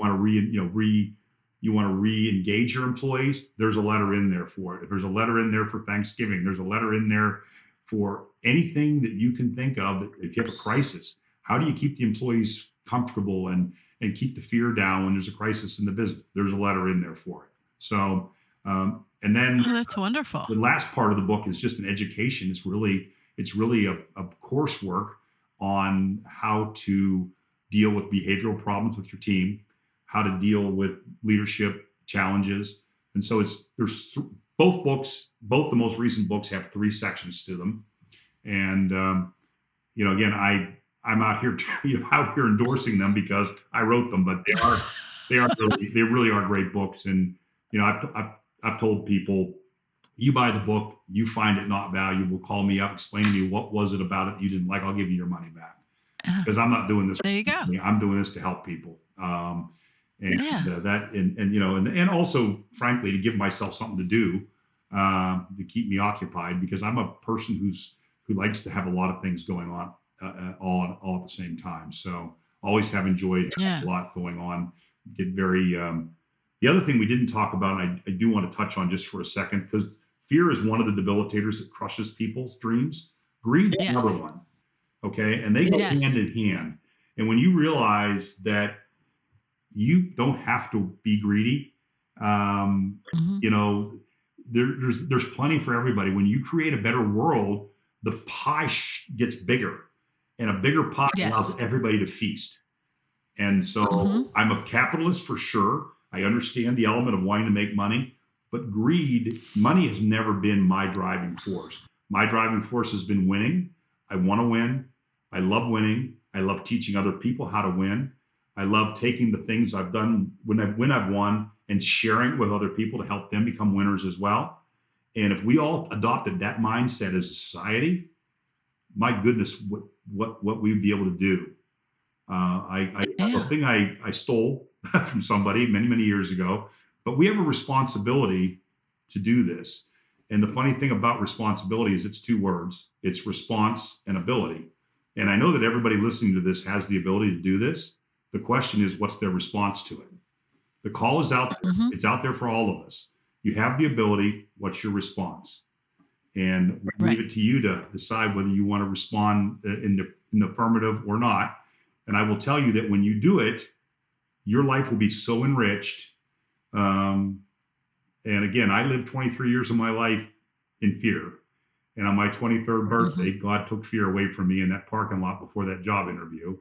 you want to re-engage your employees, there's a letter in there for it. If there's a letter in there for Thanksgiving, there's a letter in there for anything that you can think of. If you have a crisis, how do you keep the employees comfortable and keep the fear down when there's a crisis in the business? There's a letter in there for it. So, and then that's wonderful. the last part of the book is just an education. It's really a coursework on how to deal with behavioral problems with your team, how to deal with leadership challenges. And so there's both the most recent books have 3 sections to them. And, again, I'm out here, endorsing them because I wrote them, but they really are great books. And, I've told people, you buy the book, you find it not valuable, call me up, explain to me what was it about it you didn't like. I'll give you your money back, because I'm not doing this. There you go. I'm doing this to help people. And Yeah. and also, frankly, to give myself something to do, to keep me occupied, because I'm a person who likes to have a lot of things going on all at the same time. So always have enjoyed Yeah. a lot going on. Get very. The other thing we didn't talk about, and I do want to touch on just for a second, because fear is one of the debilitators that crushes people's dreams. Greed is Yes. another one. Okay, and they go Yes. hand in hand. And when you realize that you don't have to be greedy, Mm-hmm. there's plenty for everybody. When you create a better world, the pie gets bigger, and a bigger pie allows everybody to feast. And so I'm a capitalist for sure. I understand the element of wanting to make money, but money has never been my driving force. My driving force has been winning. I want to win. I love winning. I love teaching other people how to win. I love taking the things I've done when I've won and sharing it with other people to help them become winners as well. And if we all adopted that mindset as a society, my goodness, what we'd be able to do. A thing I stole from somebody many, many years ago, but we have a responsibility to do this. And the funny thing about responsibility is it's 2 words. It's response and ability. And I know that everybody listening to this has the ability to do this. The question is, what's their response to it? The call is out there. Mm-hmm. It's out there for all of us. You have the ability. What's your response? And we leave it to you to decide whether you want to respond in the affirmative or not. And I will tell you that when you do it, your life will be so enriched. And again, I lived 23 years of my life in fear. And on my 23rd birthday, God took fear away from me in that parking lot before that job interview.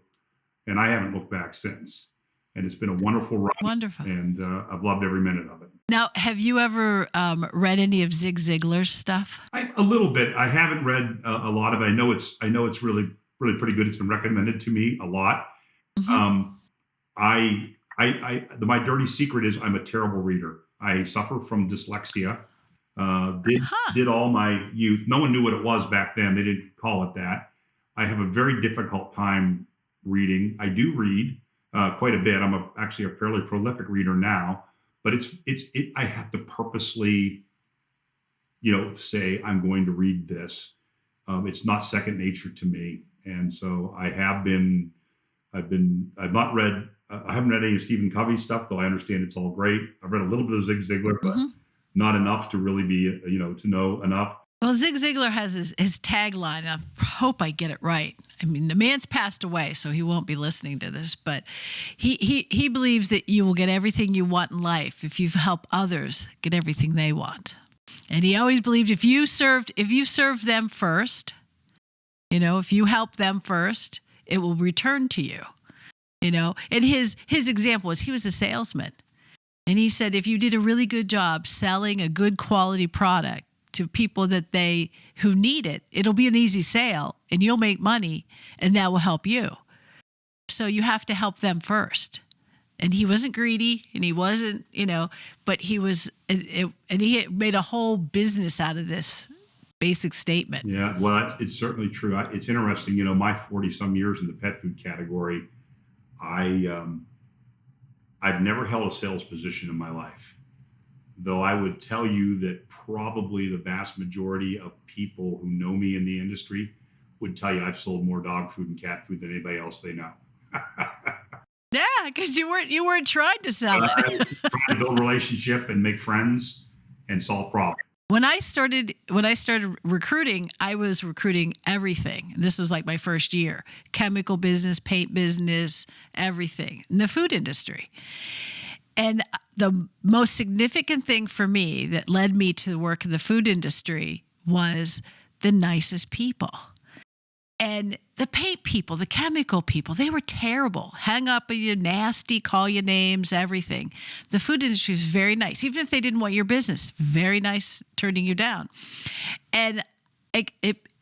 And I haven't looked back since. And it's been a wonderful ride. Wonderful. And I've loved every minute of it. Now, have you ever read any of Zig Ziglar's stuff? A little bit. I haven't read a lot of it. I know it's really, really pretty good. It's been recommended to me a lot. Mm-hmm. My dirty secret is I'm a terrible reader. I suffer from dyslexia. Did all my youth. No one knew what it was back then. They didn't call it that. I have a very difficult time reading. I do read quite a bit. I'm actually a fairly prolific reader now, but I have to purposely, say I'm going to read this. It's not second nature to me. And so I haven't read any of Stephen Covey's stuff, though I understand it's all great. I've read a little bit of Zig Ziglar, but not enough to really be, to know enough. Well, Zig Ziglar has his tagline. I hope I get it right. I mean, the man's passed away, so he won't be listening to this, but he believes that you will get everything you want in life if you help others get everything they want. And he always believed if you serve them first, if you help them first, it will return to you. And his example was he was a salesman. And he said, if you did a really good job selling a good quality product to people who need it, it'll be an easy sale and you'll make money and that will help you. So you have to help them first. And he wasn't greedy, and he wasn't, but he was, and he had made a whole business out of this basic statement. Yeah, well, it's certainly true. It's interesting, my 40 some years in the pet food category, I've never held a sales position in my life. Though I would tell you that probably the vast majority of people who know me in the industry would tell you I've sold more dog food and cat food than anybody else they know. Yeah, because you weren't trying to sell it. Trying to build a relationship and make friends and solve problems. When I started recruiting, I was recruiting everything. This was like my first year: chemical business, paint business, everything in the food industry. And the most significant thing for me that led me to work in the food industry was the nicest people. And the paint people, the chemical people, they were terrible. Hang up on you, nasty, call you names, everything. The food industry is very nice. Even if they didn't want your business, very nice turning you down. And it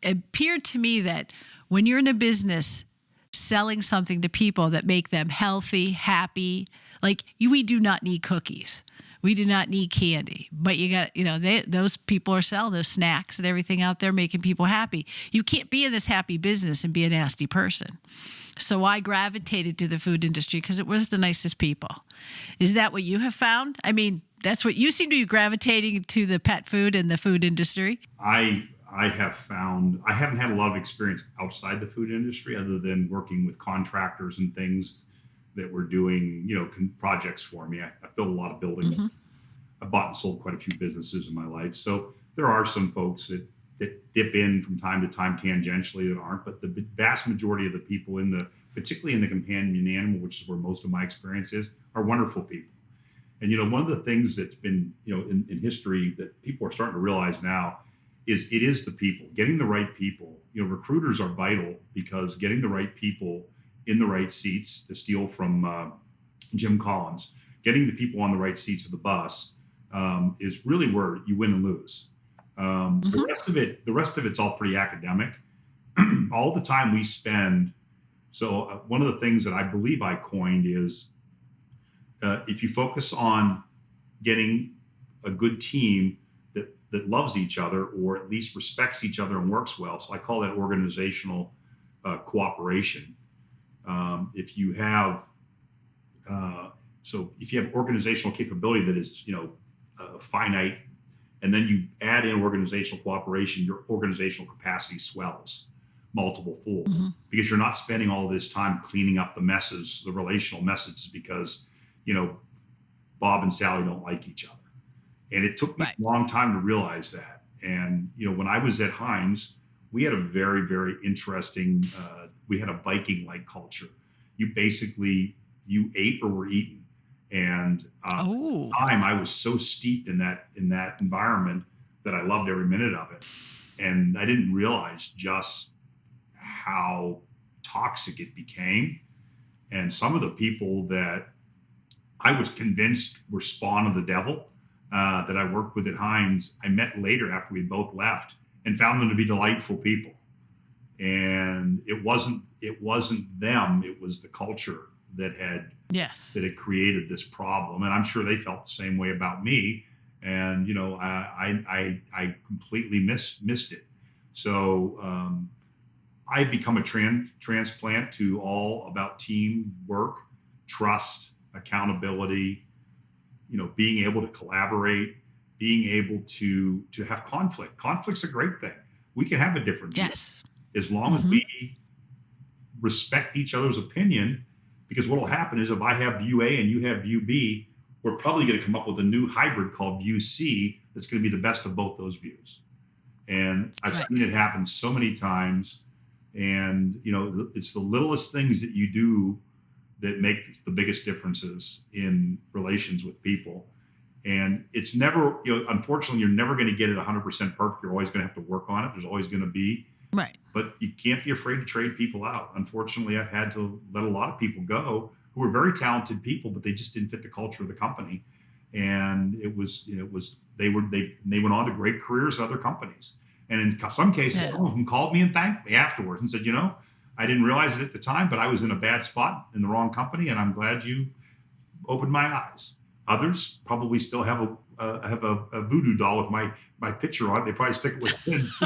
appeared to me that when you're in a business selling something to people that make them healthy, happy, like we do not need cookies. We do not need candy, but you got, those people are selling those snacks and everything out there making people happy. You can't be in this happy business and be a nasty person. So I gravitated to the food industry because it was the nicest people. Is that what you have found? I mean, that's what you seem to be gravitating to, the pet food and the food industry. I have found, I haven't had a lot of experience outside the food industry other than working with contractors and things that were doing, projects for me. I built a lot of buildings. Mm-hmm. I bought and sold quite a few businesses in my life. So there are some folks that dip in from time to time tangentially that aren't, but the vast majority of the people particularly in the companion animal, which is where most of my experience is, are wonderful people. And, one of the things that's been, in history that people are starting to realize now is it is the people, getting the right people. Recruiters are vital because getting the right people in the right seats, to steal from Jim Collins, getting the people on the right seats of the bus is really where you win and lose. Mm-hmm. The rest of it's all pretty academic. All the time we spend. So one of the things that I believe I coined is if you focus on getting a good team that loves each other or at least respects each other and works well. So I call that organizational cooperation. If you have organizational capability that is, finite, and then you add in organizational cooperation, your organizational capacity swells multiple fold, mm-hmm. because you're not spending all this time cleaning up the messes, the relational messes, because, Bob and Sally don't like each other. And it took me a long time to realize that. And, when I was at Heinz, we had a very, very interesting, we had a Viking-like culture. You ate or were eaten. And at the time I was so steeped in that environment that I loved every minute of it. And I didn't realize just how toxic it became. And some of the people that I was convinced were spawn of the devil that I worked with at Heinz, I met later after we both left and found them to be delightful people. And it wasn't them, it was the culture that had created this problem. And I'm sure they felt the same way about me. And, I completely missed it. So I've become a transplant to all about teamwork, trust, accountability, being able to collaborate, being able to have conflict. Conflict's a great thing. We can have a different view as long as we respect each other's opinion, because what will happen is if I have view A and you have view B, we're probably going to come up with a new hybrid called view C that's going to be the best of both those views. And I've seen it happen so many times. And, it's the littlest things that you do that make the biggest differences in relations with people. And it's never, unfortunately, you're never going to get it 100% perfect. You're always going to have to work on it. There's always going to be. Right. But you can't be afraid to trade people out. Unfortunately, I've had to let a lot of people go who were very talented people, but they just didn't fit the culture of the company. And they went on to great careers at other companies. And in some cases, some of them called me and thanked me afterwards and said, I didn't realize it at the time, but I was in a bad spot in the wrong company, and I'm glad you opened my eyes. Others probably still have a voodoo doll with my picture on it. They probably stick it with pins.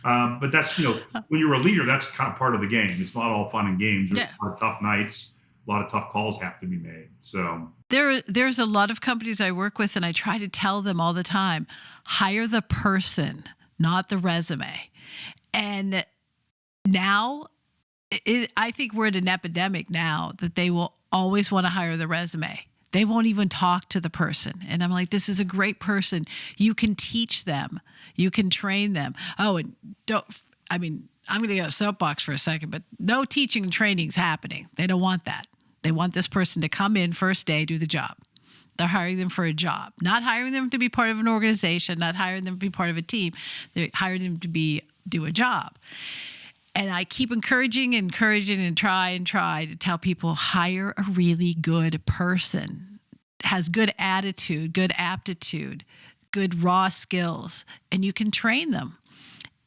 But that's, when you're a leader, that's kind of part of the game. It's not all fun and games. There's a lot of tough nights. A lot of tough calls have to be made. So there's a lot of companies I work with, and I try to tell them all the time, hire the person, not the resume. And now I think we're at an epidemic now that they will always want to hire the resume. They won't even talk to the person. And I'm like, this is a great person. You can teach them. You can train them. Oh, and I'm going to go soapbox for a second, but no teaching and training is happening. They don't want that. They want this person to come in first day, do the job. They're hiring them for a job, not hiring them to be part of an organization, not hiring them to be part of a team. They hire them to do a job. And I keep encouraging and try to tell people, hire a really good person, has good attitude, good aptitude, good raw skills, and you can train them.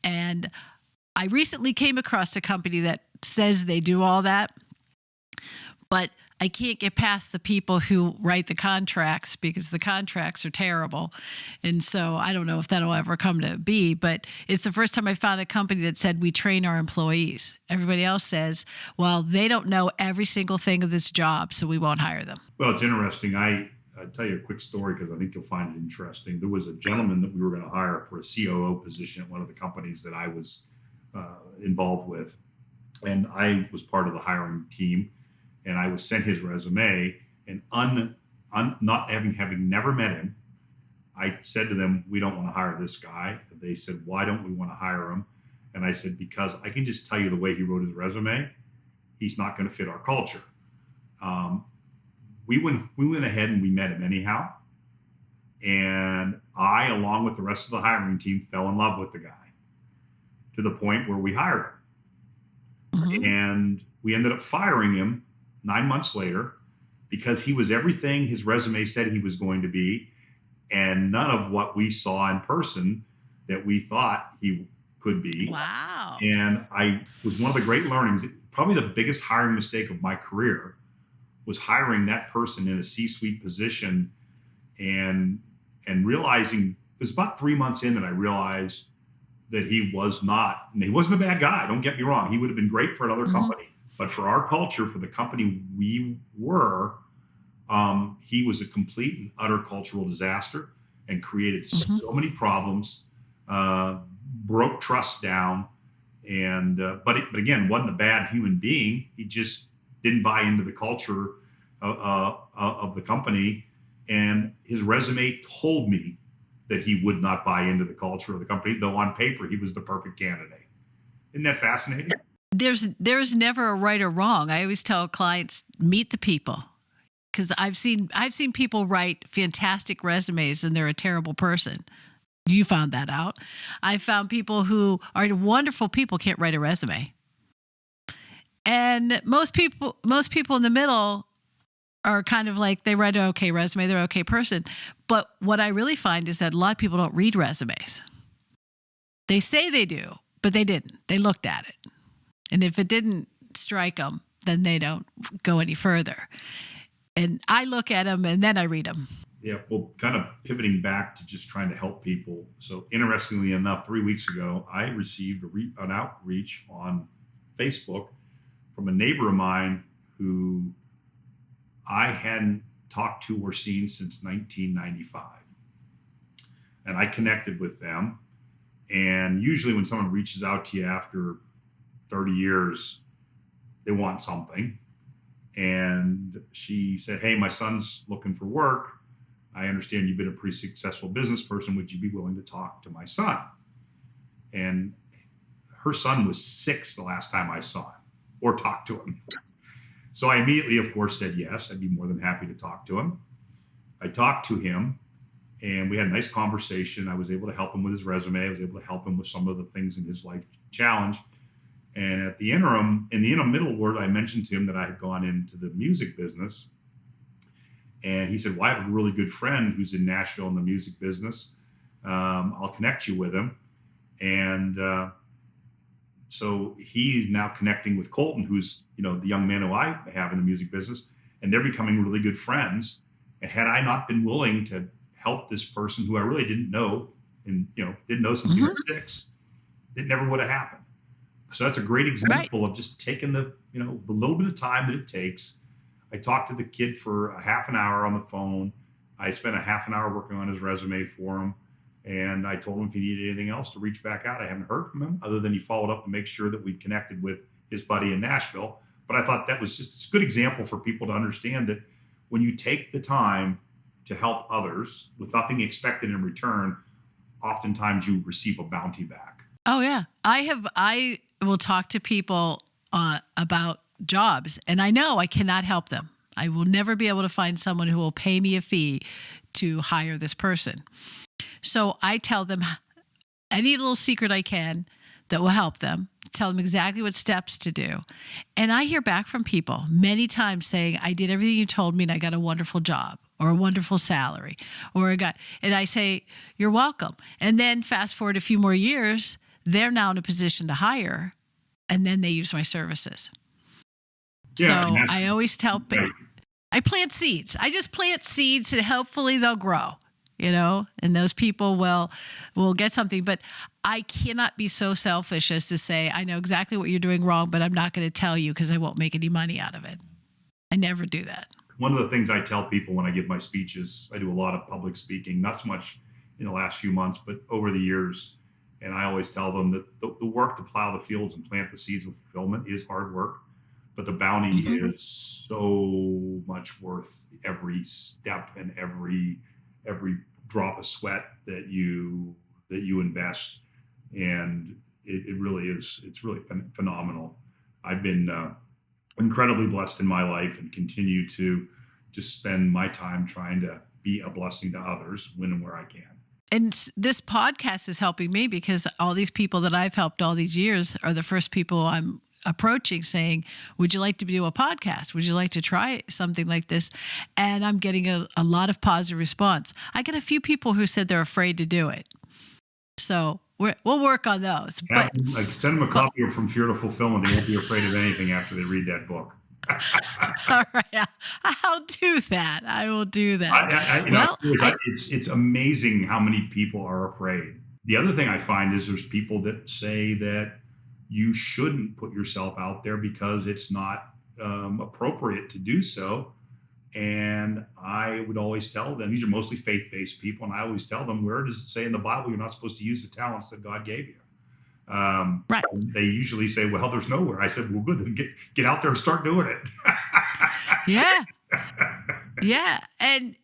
And I recently came across a company that says they do all that, but I can't get past the people who write the contracts because the contracts are terrible. And so I don't know if that'll ever come to be, but it's the first time I found a company that said we train our employees. Everybody else says, well, they don't know every single thing of this job, so we won't hire them. Well, it's interesting. I'll tell you a quick story because I think you'll find it interesting. There was a gentleman that we were going to hire for a COO position at one of the companies that I was involved with. And I was part of the hiring team. And I was sent his resume, and not having never met him, I said to them, we don't want to hire this guy. They said, why don't we want to hire him? And I said, because I can just tell you the way he wrote his resume, he's not going to fit our culture. We went ahead and we met him anyhow. And I, along with the rest of the hiring team, fell in love with the guy to the point where we hired him. Mm-hmm. And we ended up firing him 9 months later because he was everything his resume said he was going to be, and none of what we saw in person that we thought he could be. Wow. And I was one of the great learnings, probably the biggest hiring mistake of my career was hiring that person in a C-suite position and realizing it was about 3 months in that I realized that he wasn't a bad guy. Don't get me wrong. He would have been great for another company. But for our culture, for the company we were, he was a complete and utter cultural disaster and created so many problems, broke trust down. And but again, wasn't a bad human being. He just didn't buy into the culture of the company. And his resume told me that he would not buy into the culture of the company, though on paper he was the perfect candidate. Isn't that fascinating? There's never a right or wrong. I always tell clients, meet the people, because I've seen people write fantastic resumes and they're a terrible person. You found that out. I found people who are wonderful people can't write a resume, and most people in the middle are kind of like they write an okay resume, they're an okay person. But what I really find is that a lot of people don't read resumes. They say they do, but they didn't. They looked at it. And if it didn't strike them, then they don't go any further. And I look at them and then I read them. Yeah, well, kind of pivoting back to just trying to help people. So interestingly enough, 3 weeks ago, I received an outreach on Facebook from a neighbor of mine who I hadn't talked to or seen since 1995. And I connected with them. And usually when someone reaches out to you after 30 years, they want something. And she said, hey, my son's looking for work. I understand you've been a pretty successful business person. Would you be willing to talk to my son? And her son was 6 the last time I saw him or talked to him. So I immediately, of course, said yes. I'd be more than happy to talk to him. I talked to him and we had a nice conversation. I was able to help him with his resume. I was able to help him with some of the things in his life challenge. And in the middle word, I mentioned to him that I had gone into the music business. And he said, well, I have a really good friend who's in Nashville in the music business. I'll connect you with him. And So he's now connecting with Colton, who's, the young man who I have in the music business, and they're becoming really good friends. And had I not been willing to help this person who I really didn't know and, didn't know since he was 6, it never would have happened. So that's a great example of just taking the little bit of time that it takes. I talked to the kid for a half an hour on the phone. I spent a half an hour working on his resume for him. And I told him if he needed anything else to reach back out. I haven't heard from him other than he followed up to make sure that we'd connected with his buddy in Nashville. But I thought that was just a good example for people to understand that when you take the time to help others with nothing expected in return, oftentimes you receive a bounty back. Oh, yeah. I will talk to people about jobs, and I know I cannot help them. I will never be able to find someone who will pay me a fee to hire this person. So I tell them any little secret I can that will help them, tell them exactly what steps to do. And I hear back from people many times saying, I did everything you told me and I got a wonderful job or a wonderful salary, and I say, you're welcome. And then fast forward a few more years, they're now in a position to hire, and then they use my services. Yeah, so I always tell people, I plant seeds. I just plant seeds and hopefully they'll grow. And those people will get something. But I cannot be so selfish as to say, I know exactly what you're doing wrong, but I'm not going to tell you because I won't make any money out of it. I never do that. One of the things I tell people when I give my speeches, I do a lot of public speaking, not so much in the last few months, but over the years. And I always tell them that the work to plow the fields and plant the seeds of fulfillment is hard work, but the bounty is so much worth every step and every drop of sweat that you invest. And it really is, it's really phenomenal. I've been incredibly blessed in my life and continue to just spend my time trying to be a blessing to others when and where I can. And this podcast is helping me because all these people that I've helped all these years are the first people I'm approaching saying, would you like to do a podcast? Would you like to try something like this? And I'm getting a lot of positive response. I get a few people who said they're afraid to do it. So we'll work on those. Yeah, but send them a copy from Fear to Fulfillment. They won't be afraid of anything after they read that book. All right. I'll do that. I will do that. It's amazing how many people are afraid. The other thing I find is there's people that say that you shouldn't put yourself out there because it's not appropriate to do so. And I would always tell them, these are mostly faith-based people, and I always tell them, where does it say in the Bible you're not supposed to use the talents that God gave you? Right. They usually say, well, there's nowhere. I said, well, good, then get out there and start doing it. Yeah. Yeah. And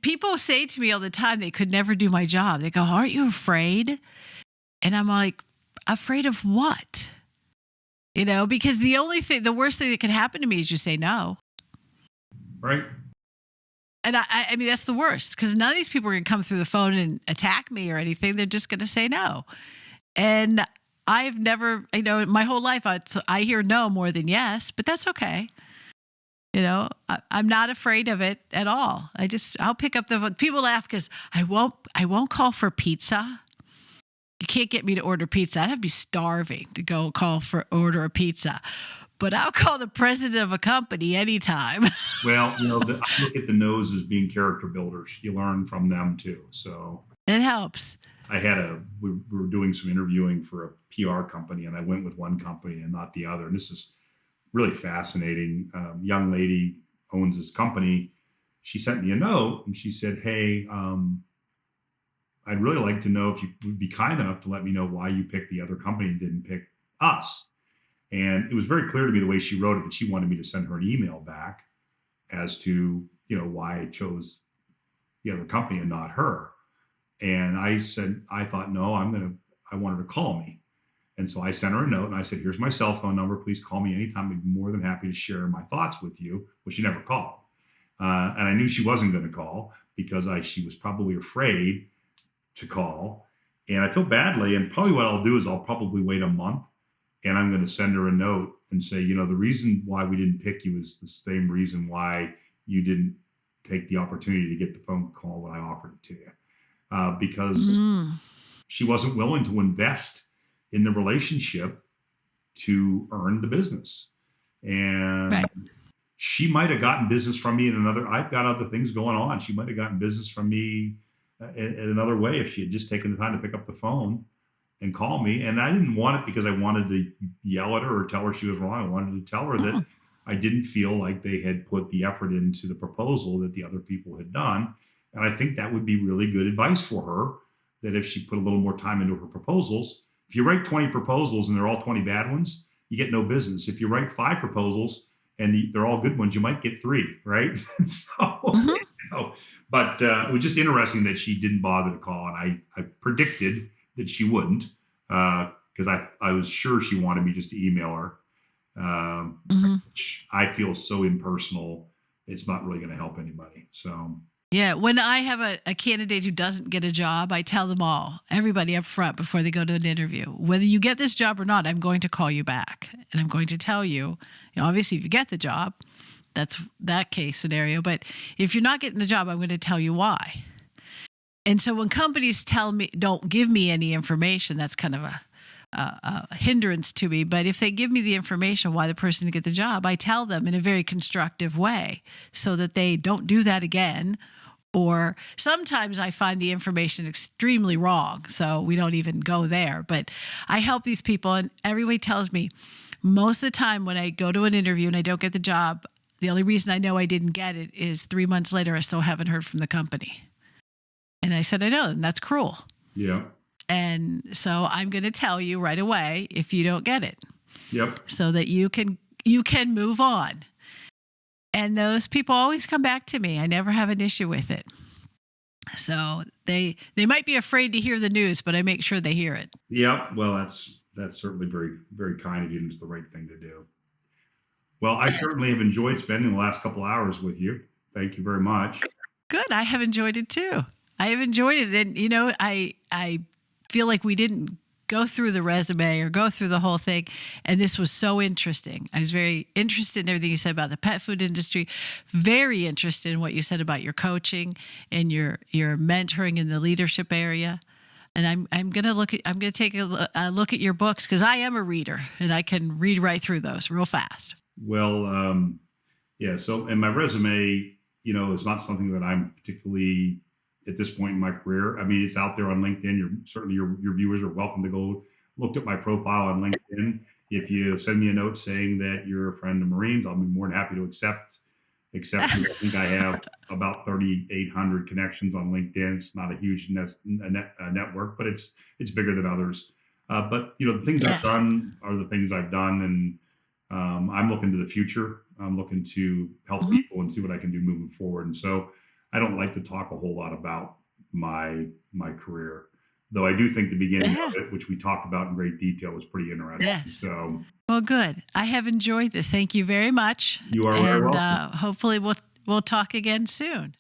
people say to me all the time, they could never do my job. They go, aren't you afraid? And I'm like, afraid of what? Because the worst thing that can happen to me is you say no. Right. And I mean, that's the worst, because none of these people are going to come through the phone and attack me or anything. They're just going to say no. And I've never, my whole life, I hear no more than yes, but that's okay. I'm not afraid of it at all. I'll pick up the phone. People laugh because I won't call for pizza. You can't get me to order pizza. I'd have to be starving to go order a pizza. But I'll call the president of a company anytime. Well, I look at the no's as being character builders. You learn from them too. So it helps. We were doing some interviewing for a PR company, and I went with one company and not the other. And this is really fascinating. Young lady owns this company. She sent me a note and she said, hey, I'd really like to know if you would be kind enough to let me know why you picked the other company and didn't pick us. And it was very clear to me the way she wrote it that she wanted me to send her an email back as to, why I chose the other company and not her. And I said, I thought, no, I want her to call me. And so I sent her a note and I said, here's my cell phone number. Please call me anytime. I'd be more than happy to share my thoughts with you. Well, she never called. And I knew she wasn't going to call because she was probably afraid to call. And I feel badly. And probably what I'll do is I'll probably wait a month. And I'm going to send her a note and say, the reason why we didn't pick you is the same reason why you didn't take the opportunity to get the phone call when I offered it to you. Because she wasn't willing to invest in the relationship to earn the business. And Right. she might have gotten business from me I've got other things going on. She might have gotten business from me in another way if she had just taken the time to pick up the phone and call me. And I didn't want it because I wanted to yell at her or tell her she was wrong. I wanted to tell her that I didn't feel like they had put the effort into the proposal that the other people had done. And I think that would be really good advice for her, that if she put a little more time into her proposals, if you write 20 proposals and they're all 20 bad ones, you get no business. If you write 5 proposals and they're all good ones, you might get 3, right? But it was just interesting that she didn't bother to call. And I predicted that she wouldn't, because I was sure she wanted me just to email her. Which I feel so impersonal, it's not really going to help anybody. So yeah, when I have a candidate who doesn't get a job, I tell them all, everybody up front before they go to an interview, whether you get this job or not, I'm going to call you back. And I'm going to tell you, obviously, if you get the job, that's that case scenario. But if you're not getting the job, I'm going to tell you why. And so when companies tell me, don't give me any information, that's kind of a hindrance to me. But if they give me the information why the person didn't get the job, I tell them in a very constructive way so that they don't do that again. Or sometimes I find the information extremely wrong, so we don't even go there. But I help these people, and everybody tells me most of the time when I go to an interview and I don't get the job, the only reason I know I didn't get it is 3 months later I still haven't heard from the company. And I said, I know, and that's cruel. Yeah. And so I'm going to tell you right away if you don't get it. Yep. So that you can move on. And those people always come back to me. I never have an issue with it. So they might be afraid to hear the news, but I make sure they hear it. Yeah. Well, that's certainly very, very kind of you, and it's the right thing to do. Well, I certainly have enjoyed spending the last couple hours with you. Thank you very much. Good. I have enjoyed it too. I have enjoyed it. And, I feel like we didn't go through the resume or go through the whole thing. And this was so interesting. I was very interested in everything you said about the pet food industry, very interested in what you said about your coaching and your mentoring in the leadership area. And I'm going to take a look at your books, because I am a reader and I can read right through those real fast. Well, yeah. So, and my resume, is not something that I'm particularly at this point in my career. I mean, it's out there on LinkedIn. Certainly your viewers are welcome to go look at my profile on LinkedIn. If you send me a note saying that you're a friend of Maureen's, I'll be more than happy to accept. I think I have about 3,800 connections on LinkedIn. It's not a huge network, but it's bigger than others. But the things I've done are the things I've done, and I'm looking to the future. I'm looking to help people and see what I can do moving forward. And so I don't like to talk a whole lot about my career, though I do think the beginning of it, which we talked about in great detail, was pretty interesting. Yes. So, well, good. I have enjoyed this. Thank you very much. You are very welcome. Hopefully we'll talk again soon.